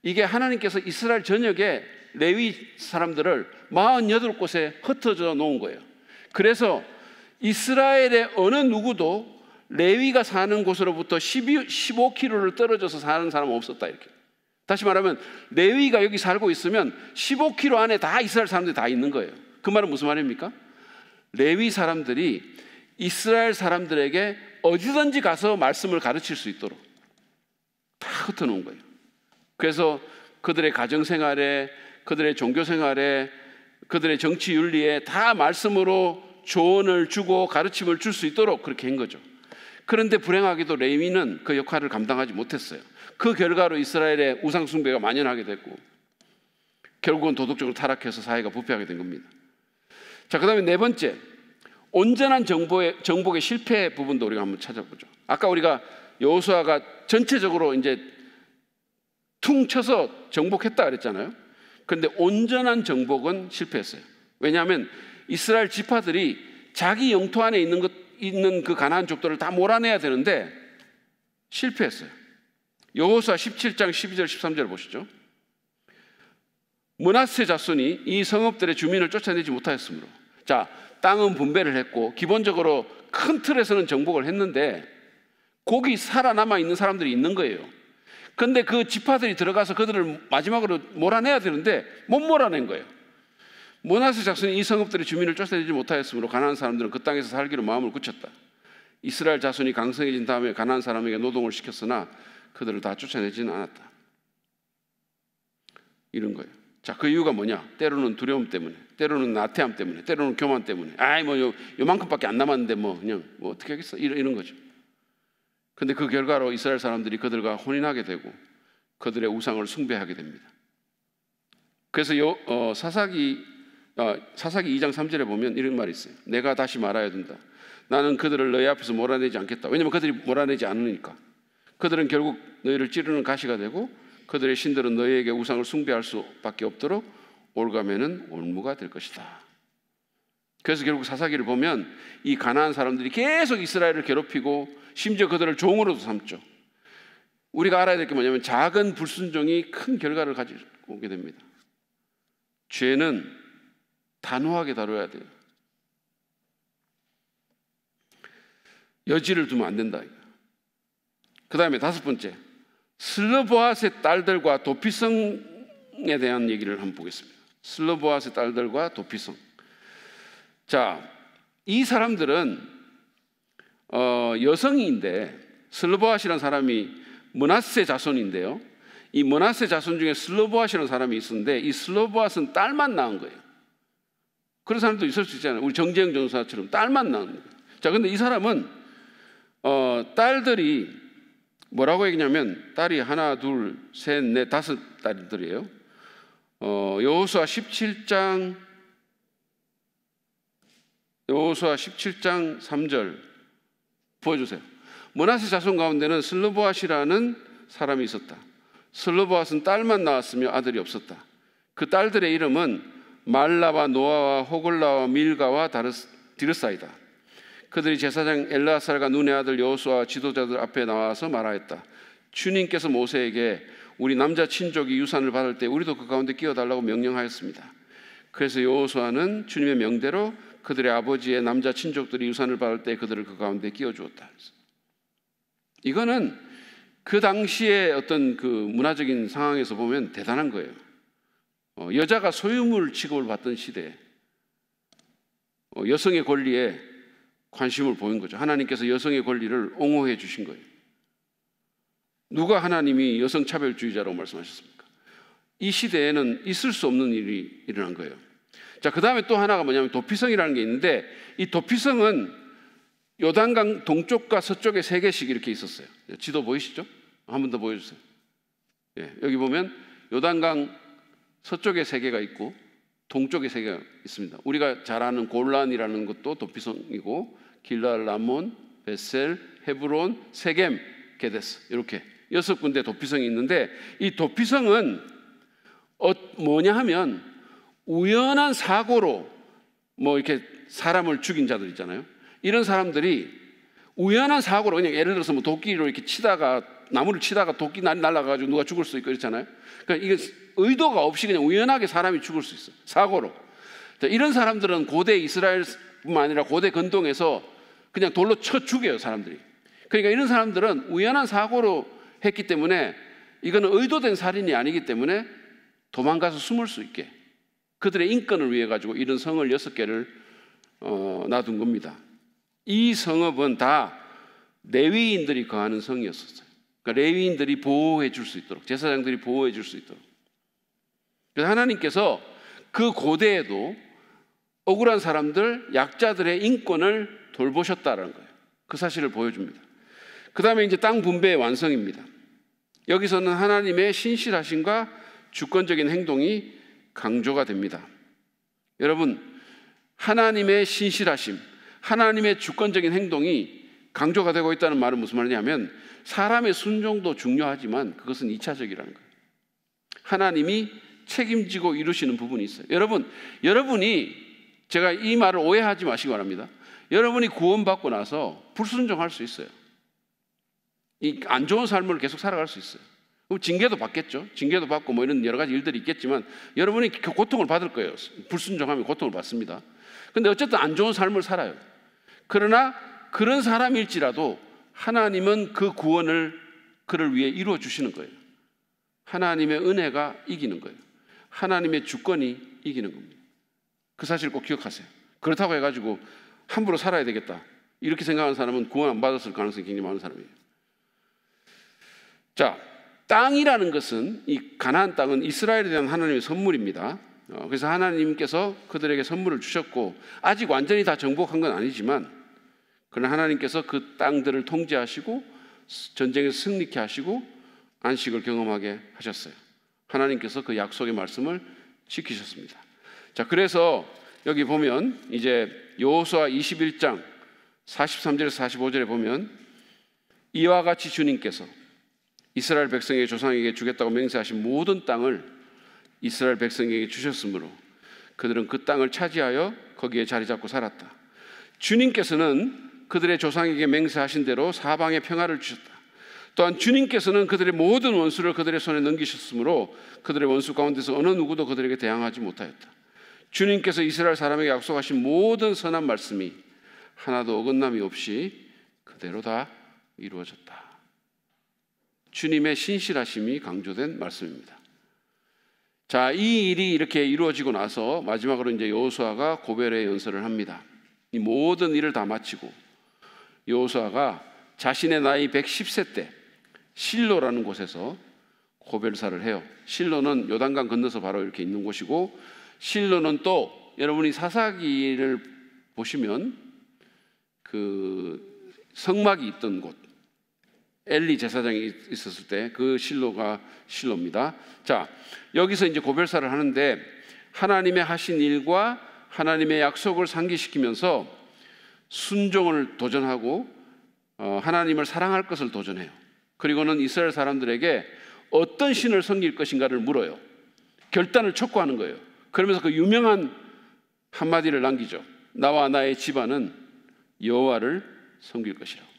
이게 하나님께서 이스라엘 전역에 레위 사람들을 48곳에 흩어져 놓은 거예요. 그래서 이스라엘의 어느 누구도 레위가 사는 곳으로부터 15km를 떨어져서 사는 사람은 없었다 이렇게. 다시 말하면 레위가 여기 살고 있으면 15km 안에 다 이스라엘 사람들이 다 있는 거예요. 그 말은 무슨 말입니까? 레위 사람들이 이스라엘 사람들에게 어디든지 가서 말씀을 가르칠 수 있도록 다 흩어놓은 거예요. 그래서 그들의 가정생활에 그들의 종교생활에 그들의 정치윤리에 다 말씀으로 조언을 주고 가르침을 줄 수 있도록 그렇게 한 거죠. 그런데 불행하게도 레위는 그 역할을 감당하지 못했어요. 그 결과로 이스라엘의 우상숭배가 만연하게 됐고 결국은 도덕적으로 타락해서 사회가 부패하게 된 겁니다. 자, 그 다음에 네 번째 온전한 정복의 실패 부분도 우리가 한번 찾아보죠. 아까 우리가 여호수아가 전체적으로 이제 퉁 쳐서 정복했다 그랬잖아요. 그런데 온전한 정복은 실패했어요. 왜냐하면 이스라엘 지파들이 자기 영토 안에 있는 그 가나안 족들을 다 몰아내야 되는데 실패했어요. 여호수아 17장 12절 13절 보시죠. 므낫세 자손이 이 성읍들의 주민을 쫓아내지 못하였으므로 자, 땅은 분배를 했고 기본적으로 큰 틀에서는 정복을 했는데 거기 살아남아 있는 사람들이 있는 거예요. 그런데 그 지파들이 들어가서 그들을 마지막으로 몰아내야 되는데 못 몰아낸 거예요. 므낫세 자손이 이 성읍들의 주민을 쫓아내지 못하였으므로 가나안 사람들은 그 땅에서 살기로 마음을 굳혔다. 이스라엘 자손이 강성해진 다음에 가나안 사람에게 노동을 시켰으나 그들을 다 쫓아내지는 않았다. 이런 거예요. 자, 그 이유가 뭐냐? 때로는 두려움 때문에, 때로는 나태함 때문에, 때로는 교만 때문에. 아이 뭐 요만큼밖에 안 남았는데 뭐 그냥 뭐 어떻게 하겠어? 이런 거죠. 근데 그 결과로 이스라엘 사람들이 그들과 혼인하게 되고 그들의 우상을 숭배하게 됩니다. 그래서 사사기 2장 3절에 보면 이런 말이 있어요. 내가 다시 말하여 둔다. 나는 그들을 너희 앞에서 몰아내지 않겠다. 왜냐하면 그들이 몰아내지 않으니까. 그들은 결국 너희를 찌르는 가시가 되고 그들의 신들은 너희에게 우상을 숭배할 수밖에 없도록 올가매는 올무가 될 것이다. 그래서 결국 사사기를 보면 이 가나안 사람들이 계속 이스라엘을 괴롭히고 심지어 그들을 종으로도 삼죠. 우리가 알아야 될 게 뭐냐면 작은 불순종이 큰 결과를 가지고 오게 됩니다. 죄는 단호하게 다뤄야 돼요. 여지를 두면 안 된다. 그 다음에 다섯 번째, 슬르보아스의 딸들과 도피성에 대한 얘기를 한번 보겠습니다. 슬로보아스의 딸들과 도피성. 자, 이 사람들은 여성인데 슬로보아스라는 사람이 므낫세 자손인데요. 이 므낫세 자손 중에 슬로보아스라는 사람이 있었는데 이 슬로보아스는 딸만 낳은 거예요. 그런 사람도 있을 수 있잖아요. 우리 정재영 전사처럼 딸만 낳은 거예요. 자, 근데 이 사람은 딸들이 뭐라고 얘기냐면 딸이 하나, 둘, 셋, 넷, 다섯 딸들이에요. 여호수아 17장 3절 보여주세요. 므낫세 자손 가운데는 슬로보아스라는 사람이 있었다. 슬로보아스는 딸만 낳았으며 아들이 없었다. 그 딸들의 이름은 말라와 노아와 호글라와 밀가와 디르사이다. 그들이 제사장 엘르아살과 눈의 아들 여호수아 지도자들 앞에 나와서 말하였다. 주님께서 모세에게 우리 남자 친족이 유산을 받을 때 우리도 그 가운데 끼어달라고 명령하였습니다. 그래서 여호수아는 주님의 명대로 그들의 아버지의 남자 친족들이 유산을 받을 때 그들을 그 가운데 끼워주었다. 이거는 그 당시의 어떤 그 문화적인 상황에서 보면 대단한 거예요. 여자가 소유물 취급을 받던 시대에 여성의 권리에 관심을 보인 거죠. 하나님께서 여성의 권리를 옹호해 주신 거예요. 누가 하나님이 여성 차별주의자라고 말씀하셨습니까? 이 시대에는 있을 수 없는 일이 일어난 거예요. 자, 그 다음에 또 하나가 뭐냐면 도피성이라는 게 있는데 이 도피성은 요단강 동쪽과 서쪽에 3개씩 이렇게 있었어요. 지도 보이시죠? 한 번 더 보여주세요. 예, 여기 보면 요단강 서쪽에 3개가 있고 동쪽에 3개가 있습니다. 우리가 잘 아는 골란이라는 것도 도피성이고 길랄, 람몬, 베셀, 헤브론, 세겜, 게데스 이렇게 6군데 도피성이 있는데 이 도피성은 뭐냐 하면 우연한 사고로 뭐 이렇게 사람을 죽인 자들 있잖아요. 이런 사람들이 우연한 사고로 그냥 예를 들어서 뭐 도끼로 이렇게 치다가 나무를 치다가 도끼 날아가가지고 누가 죽을 수 있고 이렇잖아요. 그러니까 이게 의도가 없이 그냥 우연하게 사람이 죽을 수 있어요. 사고로. 이런 사람들은 고대 이스라엘뿐만 아니라 고대 근동에서 그냥 돌로 쳐 죽여요, 사람들이. 그러니까 이런 사람들은 우연한 사고로 했기 때문에 이거는 의도된 살인이 아니기 때문에 도망가서 숨을 수 있게 그들의 인권을 위해 가지고 이런 성을 6개를 놔둔 겁니다. 이 성읍은 다 레위인들이 거하는 성이었었어요. 그러니까 레위인들이 보호해 줄 수 있도록, 제사장들이 보호해 줄 수 있도록. 그래서 하나님께서 그 고대에도 억울한 사람들, 약자들의 인권을 돌보셨다는 거예요. 그 사실을 보여줍니다. 그 다음에 이제 땅 분배의 완성입니다. 여기서는 하나님의 신실하심과 주권적인 행동이 강조가 됩니다. 여러분, 하나님의 신실하심, 하나님의 주권적인 행동이 강조가 되고 있다는 말은 무슨 말이냐면 사람의 순종도 중요하지만 그것은 2차적이라는 거예요. 하나님이 책임지고 이루시는 부분이 있어요. 여러분이 제가 이 말을 오해하지 마시기 바랍니다. 여러분이 구원받고 나서 불순종할 수 있어요. 이 안 좋은 삶을 계속 살아갈 수 있어요. 그럼 징계도 받겠죠. 징계도 받고 뭐 이런 여러 가지 일들이 있겠지만 여러분이 고통을 받을 거예요. 불순종하면 고통을 받습니다. 근데 어쨌든 안 좋은 삶을 살아요. 그러나 그런 사람일지라도 하나님은 그 구원을 그를 위해 이루어 주시는 거예요. 하나님의 은혜가 이기는 거예요. 하나님의 주권이 이기는 겁니다. 그 사실을 꼭 기억하세요. 그렇다고 해가지고 함부로 살아야 되겠다 이렇게 생각하는 사람은 구원 안 받았을 가능성이 굉장히 많은 사람이에요. 자, 땅이라는 것은 이 가나안 땅은 이스라엘에 대한 하나님의 선물입니다. 그래서 하나님께서 그들에게 선물을 주셨고 아직 완전히 다 정복한 건 아니지만 그러나 하나님께서 그 땅들을 통제하시고 전쟁에서 승리케 하시고 안식을 경험하게 하셨어요. 하나님께서 그 약속의 말씀을 지키셨습니다. 자, 그래서 여기 보면 이제 여호수아 21장 43절에서 45절에 보면 이와 같이 주님께서 이스라엘 백성의 조상에게 주겠다고 맹세하신 모든 땅을 이스라엘 백성에게 주셨으므로 그들은 그 땅을 차지하여 거기에 자리 잡고 살았다. 주님께서는 그들의 조상에게 맹세하신 대로 사방에 평화를 주셨다. 또한 주님께서는 그들의 모든 원수를 그들의 손에 넘기셨으므로 그들의 원수 가운데서 어느 누구도 그들에게 대항하지 못하였다. 주님께서 이스라엘 사람에게 약속하신 모든 선한 말씀이 하나도 어긋남이 없이 그대로 다 이루어졌다. 주님의 신실하심이 강조된 말씀입니다. 자, 이 일이 이렇게 이루어지고 나서 마지막으로 이제 여호수아가 고벨의 연설을 합니다. 이 모든 일을 다 마치고 여호수아가 자신의 나이 110세 때 실로라는 곳에서 고벨사를 해요. 실로는 요단강 건너서 바로 이렇게 있는 곳이고, 실로는 또 여러분이 사사기를 보시면 그 성막이 있던 곳, 엘리 제사장이 있었을 때 그 실로가 실로입니다. 자, 여기서 이제 고별사를 하는데 하나님의 하신 일과 하나님의 약속을 상기시키면서 순종을 도전하고 하나님을 사랑할 것을 도전해요. 그리고는 이스라엘 사람들에게 어떤 신을 섬길 것인가를 물어요. 결단을 촉구하는 거예요. 그러면서 그 유명한 한마디를 남기죠. 나와 나의 집안은 여호와를 섬길 것이라고.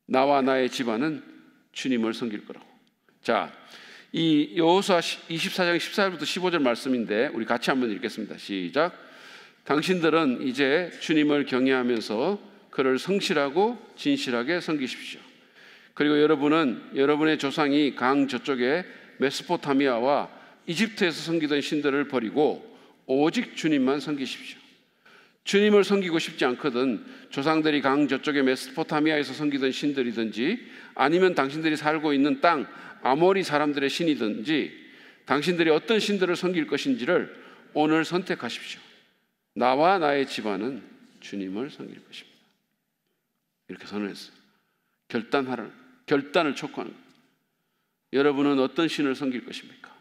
나와 나의 집안은 주님을 섬길 거라고. 자, 이 여호수아 24장 14절부터 15절 말씀인데 우리 같이 한번 읽겠습니다. 시작. 당신들은 이제 주님을 경외하면서 그를 성실하고 진실하게 섬기십시오. 그리고 여러분은 여러분의 조상이 강 저쪽에 메소포타미아와 이집트에서 섬기던 신들을 버리고 오직 주님만 섬기십시오. 주님을 섬기고 싶지 않거든 조상들이 강 저쪽에 메소포타미아에서 섬기던 신들이든지 아니면 당신들이 살고 있는 땅 아모리 사람들의 신이든지 당신들이 어떤 신들을 섬길 것인지를 오늘 선택하십시오. 나와 나의 집안은 주님을 섬길 것입니다. 이렇게 선언했어요. 결단을 촉구하는 거예요. 여러분은 어떤 신을 섬길 것입니까?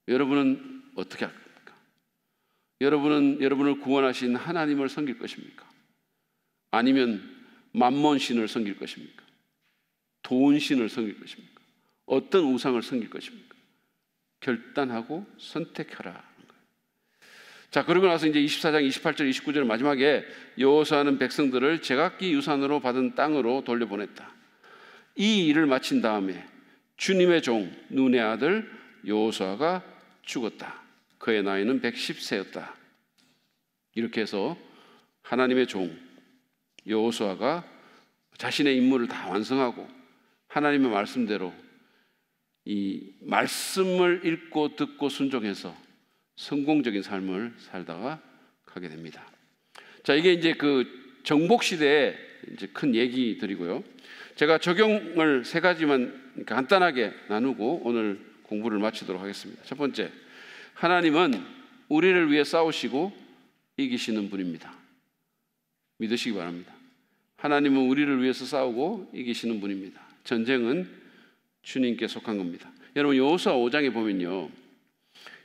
여러분은 어떻게 할 겁니까? 여러분은 여러분을 구원하신 하나님을 섬길 것입니까? 아니면 만몬 신을 섬길 것입니까? 돈 신을 섬길 것입니까? 어떤 우상을 섬길 것입니까? 결단하고 선택하라. 자, 그러고 나서 이제 24장 28절 29절 마지막에 여호수아는 백성들을 제각기 유산으로 받은 땅으로 돌려보냈다. 이 일을 마친 다음에 주님의 종 눈의 아들 여호수아가 죽었다. 그의 나이는 110세였다. 이렇게 해서 하나님의 종 여호수아가 자신의 임무를 다 완성하고 하나님의 말씀대로 이 말씀을 읽고 듣고 순종해서 성공적인 삶을 살다가 가게 됩니다. 자, 이게 이제 그 정복 시대의 이제 큰 얘기들이고요. 제가 적용을 세 가지만 간단하게 나누고 오늘 공부를 마치도록 하겠습니다. 첫 번째, 하나님은 우리를 위해 싸우시고 이기시는 분입니다. 믿으시기 바랍니다. 하나님은 우리를 위해서 싸우고 이기시는 분입니다. 전쟁은 주님께 속한 겁니다. 여러분 여호수아 5장에 보면요,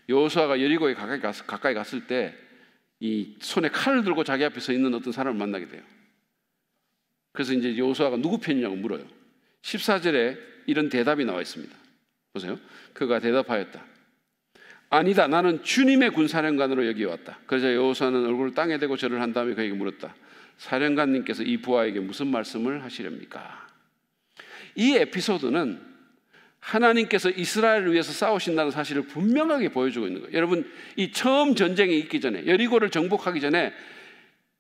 여호수아가 여리고에 가까이 갔을 때 이 손에 칼을 들고 자기 앞에 서 있는 어떤 사람을 만나게 돼요. 그래서 이제 여호수아가 누구 편이냐고 물어요. 14절에 이런 대답이 나와 있습니다. 보세요. 그가 대답하였다. 아니다, 나는 주님의 군사령관으로 여기 왔다. 그러자 여호수아는 얼굴을 땅에 대고 절을 한 다음에 그에게 물었다. 사령관님께서 이 부하에게 무슨 말씀을 하시렵니까? 이 에피소드는 하나님께서 이스라엘을 위해서 싸우신다는 사실을 분명하게 보여주고 있는 거예요. 여러분, 이 처음 전쟁이 있기 전에, 여리고를 정복하기 전에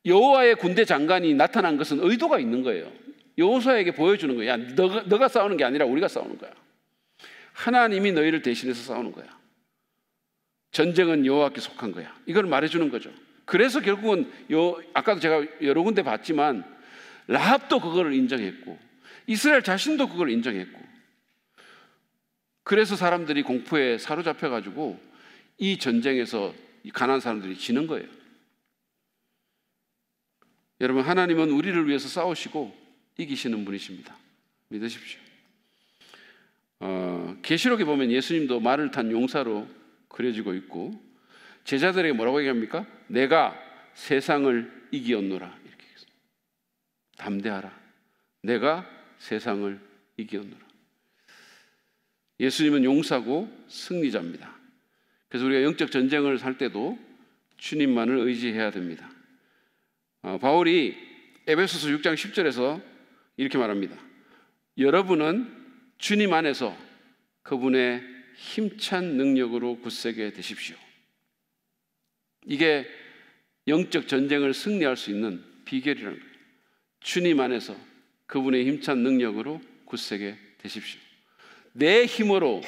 여호와의 군대 장관이 나타난 것은 의도가 있는 거예요. 여호수아에게 보여주는 거야. 너가 싸우는 게 아니라 우리가 싸우는 거야. 하나님이 너희를 대신해서 싸우는 거야. 전쟁은 여호와께 속한 거야. 이걸 말해주는 거죠. 그래서 결국은 아까도 제가 여러 군데 봤지만 라합도 그걸 인정했고 이스라엘 자신도 그걸 인정했고, 그래서 사람들이 공포에 사로잡혀가지고 이 전쟁에서 가난한 사람들이 지는 거예요. 여러분, 하나님은 우리를 위해서 싸우시고 이기시는 분이십니다. 믿으십시오. 계시록에 보면 예수님도 말을 탄 용사로 그려지고 있고 제자들에게 뭐라고 얘기합니까? 내가 세상을 이기었노라. 이렇게 얘기했습니다. 담대하라. 내가 세상을 이기었노라. 예수님은 용사고 승리자입니다. 그래서 우리가 영적 전쟁을 살 때도 주님만을 의지해야 됩니다. 바울이 에베소서 6장 10절에서 이렇게 말합니다. 여러분은 주님 안에서 그분의 힘찬 능력으로 굳세게 되십시오. 이게 영적 전쟁을 승리할 수 있는 비결이라는 거예요. 주님 안에서 그분의 힘찬 능력으로 굳세게 되십시오. 내 힘으로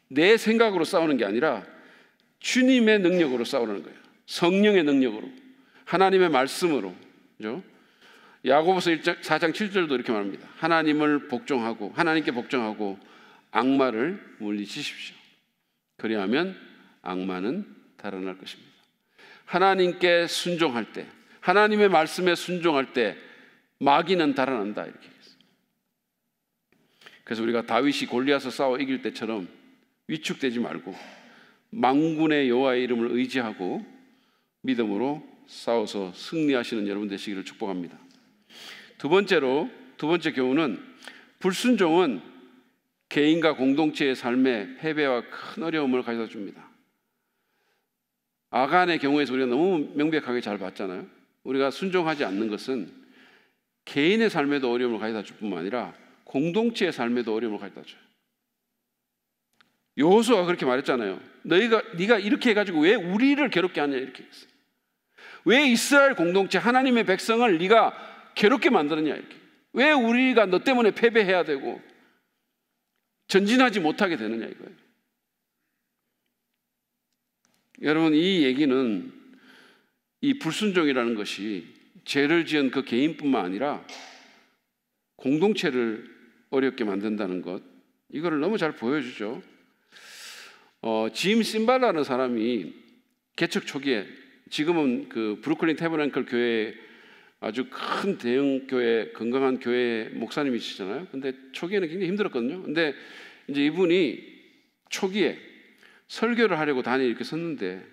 내 생각으로 싸우는 게 아니라 주님의 능력으로 싸우는 거예요. 성령의 능력으로, 하나님의 말씀으로. 그죠? 야고보서 4장 7절도 이렇게 말합니다. 하나님을 복종하고, 하나님께 복종하고 악마를 물리치십시오. 그리하면 악마는 달아날 것입니다. 하나님께 순종할 때, 하나님의 말씀에 순종할 때 마귀는 달아난다, 이렇게 얘기했어요. 그래서 우리가 다윗이 골리앗을 싸워 이길 때처럼 위축되지 말고 만군의 여호와의 이름을 의지하고 믿음으로 싸워서 승리하시는 여러분 되시기를 축복합니다. 두 번째 교훈은, 불순종은 개인과 공동체의 삶에 패배와 큰 어려움을 가져다 줍니다. 아간의 경우에서 우리가 너무 명백하게 잘 봤잖아요. 우리가 순종하지 않는 것은 개인의 삶에도 어려움을 가져다 줄 뿐만 아니라 공동체의 삶에도 어려움을 가져다 줘요. 여호수아가 그렇게 말했잖아요. 네가 이렇게 해가지고 왜 우리를 괴롭게 하냐, 이렇게 했어요. 왜 이스라엘 공동체, 하나님의 백성을 네가 괴롭게 만드느냐, 이렇게. 왜 우리가 너 때문에 패배해야 되고 전진하지 못하게 되느냐, 이거예요. 여러분, 이 얘기는 이 불순종이라는 것이 죄를 지은 그 개인뿐만 아니라 공동체를 어렵게 만든다는 것, 이거를 너무 잘 보여주죠. 짐 심발라는 사람이 개척 초기에, 지금은 그 브루클린 태버나클 교회 아주 큰 대형 교회, 건강한 교회 목사님이시잖아요. 근데 초기에는 굉장히 힘들었거든요. 근데 이제 이분이 초기에 설교를 하려고 단에 이렇게 섰는데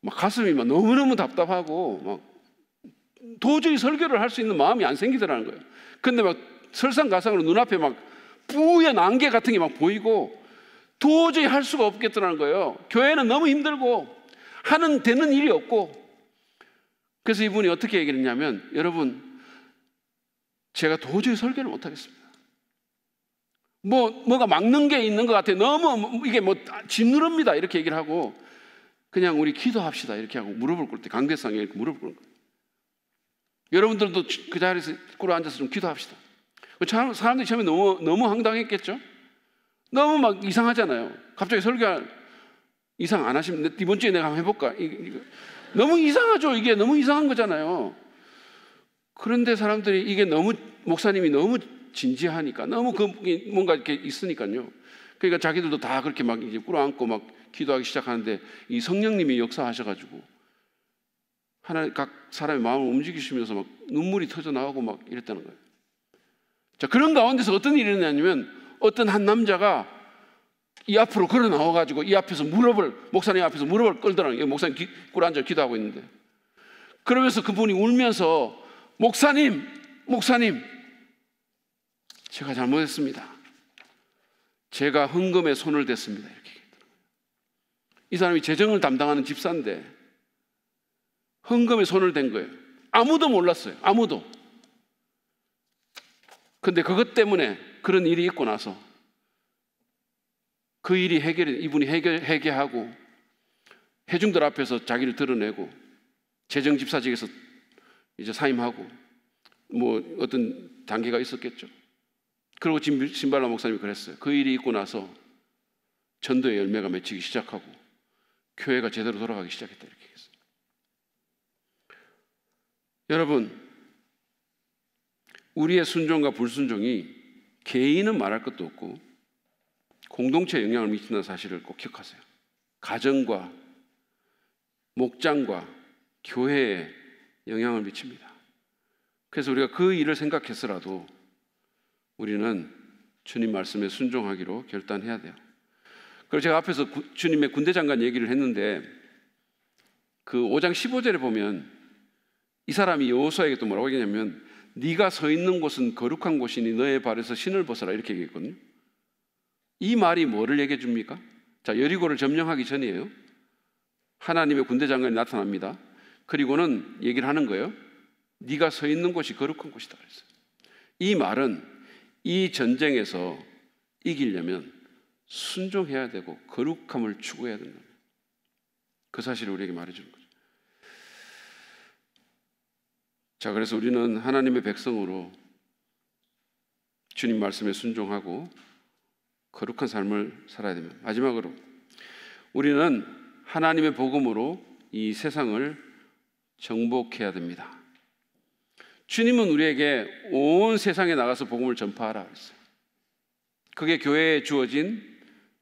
막 가슴이 막 너무너무 답답하고 막 도저히 설교를 할 수 있는 마음이 안 생기더라는 거예요. 근데 막 설상가상으로 눈앞에 막 뿌연 안개 같은 게 막 보이고 도저히 할 수가 없겠더라는 거예요. 교회는 너무 힘들고 되는 일이 없고. 그래서 이분이 어떻게 얘기를 했냐면, 여러분, 제가 도저히 설교를 못 하겠습니다. 뭐가 막는 게 있는 것 같아요. 너무 이게 짓누릅니다, 이렇게 얘기를 하고, 그냥 우리 기도합시다, 이렇게 하고 무릎을 꿇을 때, 강대상에 이렇게 무릎을 꿇는 거예요. 여러분들도 그 자리에서 꿇어 앉아서 좀 기도합시다. 사람들이 처음에 너무 황당했겠죠? 너무 막 이상하잖아요. 갑자기 설교할 이상 안 하시면 이번 주에 내가 한번 해볼까? 너무 이상하죠. 이게 너무 이상한 거잖아요. 그런데 사람들이 이게 목사님이 너무 진지하니까, 너무 뭔가 이렇게 있으니까요. 그러니까 자기들도 다 그렇게 막 이제 꿇어앉고 막 기도하기 시작하는데, 이 성령님이 역사하셔가지고 각 사람의 마음을 움직이시면서 막 눈물이 터져 나오고 막 이랬다는 거예요. 자, 그런 가운데서 어떤 일이 일어나냐면, 어떤 한 남자가 이 앞으로 걸어 나와가지고 이 앞에서 목사님 앞에서 무릎을 꿇더라는 거예요. 목사님 꿇어앉아 기도하고 있는데, 그러면서 그분이 울면서 목사님 제가 잘못했습니다. 제가 헌금에 손을 댔습니다, 이렇게 얘기했더라고요. 이 사람이 재정을 담당하는 집사인데 헌금에 손을 댄 거예요. 아무도 몰랐어요. 아무도. 근데 그것 때문에 그런 일이 있고 나서 그 일이 이분이 회개하고 회중들 앞에서 자기를 드러내고 재정 집사직에서 이제 사임하고 어떤 단계가 있었겠죠. 그리고 지금 신발라 목사님이 그랬어요. 그 일이 있고 나서 전도의 열매가 맺히기 시작하고 교회가 제대로 돌아가기 시작했다, 이렇게 얘기했어요. 여러분, 우리의 순종과 불순종이 개인은 말할 것도 없고 공동체에 영향을 미친다는 사실을 꼭 기억하세요. 가정과 목장과 교회에 영향을 미칩니다. 그래서 우리가 그 일을 생각해서라도 우리는 주님 말씀에 순종하기로 결단해야 돼요. 그리고 제가 앞에서 주님의 군대장관 얘기를 했는데, 그 5장 15절에 보면 이 사람이 여호수아에게 또 뭐라고 얘기하냐면, 네가 서 있는 곳은 거룩한 곳이니 너의 발에서 신을 벗어라, 이렇게 얘기했거든요. 이 말이 뭐를 얘기해 줍니까? 자, 여리고를 점령하기 전이에요. 하나님의 군대장관이 나타납니다. 그리고는 얘기를 하는 거예요. 네가 서 있는 곳이 거룩한 곳이다 그랬어요. 이 말은 이 전쟁에서 이기려면 순종해야 되고 거룩함을 추구해야 된다, 그 사실을 우리에게 말해주는 거죠. 자, 그래서 우리는 하나님의 백성으로 주님 말씀에 순종하고 거룩한 삶을 살아야 됩니다. 마지막으로 우리는 하나님의 복음으로 이 세상을 정복해야 됩니다. 주님은 우리에게 온 세상에 나가서 복음을 전파하라 그랬어요. 그게 교회에 주어진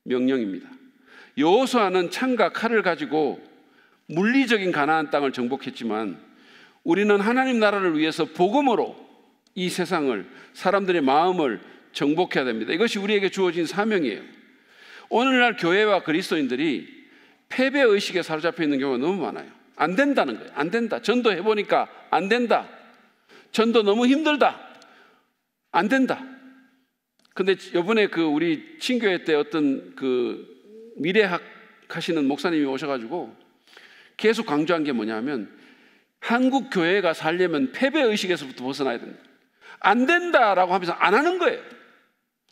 명령입니다. 여호수아는 창과 칼을 가지고 물리적인 가나안 땅을 정복했지만 우리는 하나님 나라를 위해서 복음으로 이 세상을, 사람들의 마음을 정복해야 됩니다. 이것이 우리에게 주어진 사명이에요. 오늘날 교회와 그리스도인들이 패배의식에 사로잡혀 있는 경우가 너무 많아요. 안 된다는 거예요. 안 된다. 전도해보니까 안 된다. 전도 너무 힘들다. 안 된다. 근데 이번에 우리 친교회 때 어떤 미래학 하시는 목사님이 오셔가지고 계속 강조한 게 뭐냐면 한국 교회가 살려면 패배의식에서부터 벗어나야 된다. 안 된다라고 하면서 안 하는 거예요.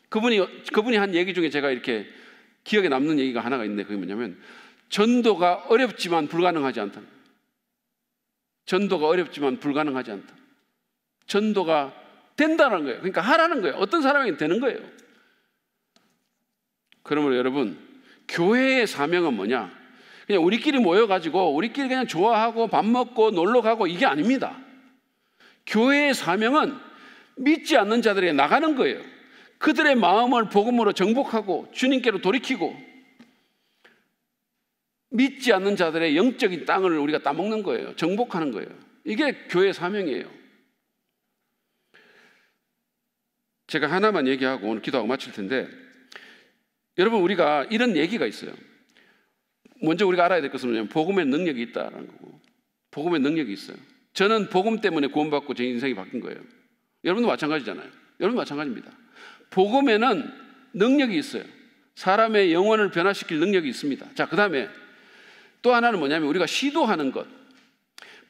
그분이 한 얘기 중에 제가 이렇게 기억에 남는 얘기가 하나가 있는데 그게 뭐냐면 전도가 어렵지만 불가능하지 않다. 전도가 어렵지만 불가능하지 않다. 전도가 된다는 거예요. 그러니까 하라는 거예요. 어떤 사람에게 되는 거예요. 그러므로 여러분, 교회의 사명은 뭐냐? 그냥 우리끼리 모여가지고 우리끼리 그냥 좋아하고 밥 먹고 놀러 가고 이게 아닙니다. 교회의 사명은 믿지 않는 자들에게 나가는 거예요. 그들의 마음을 복음으로 정복하고 주님께로 돌이키고 믿지 않는 자들의 영적인 땅을 우리가 따먹는 거예요. 정복하는 거예요. 이게 교회의 사명이에요. 제가 하나만 얘기하고 오늘 기도하고 마칠 텐데, 여러분 우리가 이런 얘기가 있어요. 먼저 우리가 알아야 될 것은 뭐냐면 복음의 능력이 있다는 거고, 복음의 능력이 있어요. 저는 복음 때문에 구원받고 제 인생이 바뀐 거예요. 여러분도 마찬가지잖아요. 여러분도 마찬가지입니다. 복음에는 능력이 있어요. 사람의 영혼을 변화시킬 능력이 있습니다. 자, 그 다음에 또 하나는 뭐냐면 우리가 시도하는 것.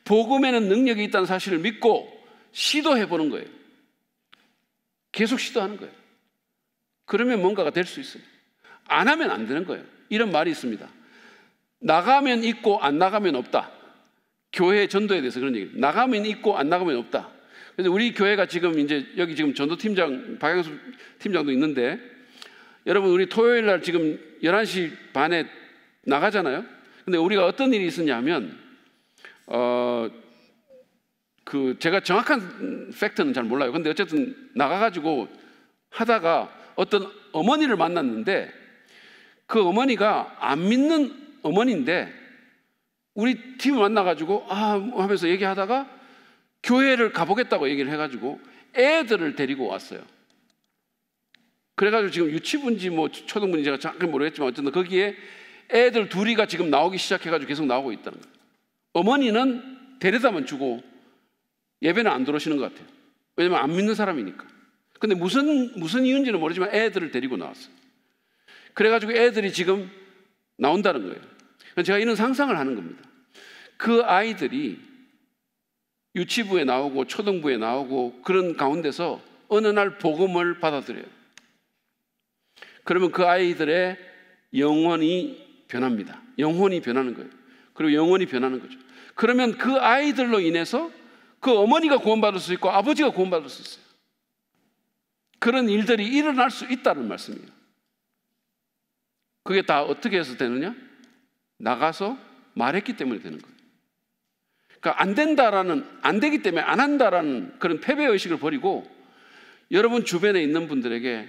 복음에는 능력이 있다는 사실을 믿고 시도해보는 거예요. 계속 시도하는 거예요. 그러면 뭔가가 될 수 있어요. 안 하면 안 되는 거예요. 이런 말이 있습니다. 나가면 있고 안 나가면 없다. 교회 전도에 대해서 그런 얘기예요. 나가면 있고 안 나가면 없다. 그래서 우리 교회가 지금 이제 여기 지금 전도팀장 박양수 팀장도 있는데, 여러분 우리 토요일 날 지금 11시 반에 나가잖아요. 근데 우리가 어떤 일이 있었냐면 제가 정확한 팩트는 잘 몰라요. 근데 어쨌든 나가가지고 하다가 어떤 어머니를 만났는데 그 어머니가 안 믿는 어머니인데 우리 팀을 만나가지고 하면서 얘기하다가 교회를 가보겠다고 얘기를 해가지고 애들을 데리고 왔어요. 그래가지고 지금 유치부인지 뭐 초등부인지 제가 정확히 모르겠지만 어쨌든 거기에 애들 둘이가 지금 나오기 시작해가지고 계속 나오고 있다는 거예요. 어머니는 데려다만 주고 예배는 안 들어오시는 것 같아요. 왜냐면 안 믿는 사람이니까. 근데 무슨 이유인지는 모르지만 애들을 데리고 나왔어요. 그래가지고 애들이 지금 나온다는 거예요. 제가 이런 상상을 하는 겁니다. 그 아이들이 유치부에 나오고 초등부에 나오고 그런 가운데서 어느 날 복음을 받아들여요. 그러면 그 아이들의 영혼이 변합니다. 영혼이 변하는 거예요. 그리고 영혼이 변하는 거죠. 그러면 그 아이들로 인해서 그 어머니가 구원받을 수 있고 아버지가 구원받을 수 있어요. 그런 일들이 일어날 수 있다는 말씀이에요. 그게 다 어떻게 해서 되느냐? 나가서 말했기 때문에 되는 거예요. 그러니까 안 되기 때문에 안 한다라는 그런 패배의식을 버리고 여러분 주변에 있는 분들에게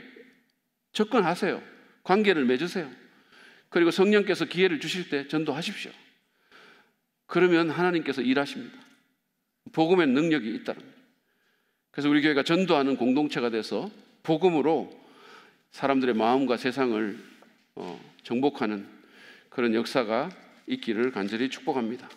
접근하세요. 관계를 맺으세요. 그리고 성령께서 기회를 주실 때 전도하십시오. 그러면 하나님께서 일하십니다. 복음의 능력이 있다는 거예요. 그래서 우리 교회가 전도하는 공동체가 돼서 복음으로 사람들의 마음과 세상을 정복하는 그런 역사가 있기를 간절히 축복합니다.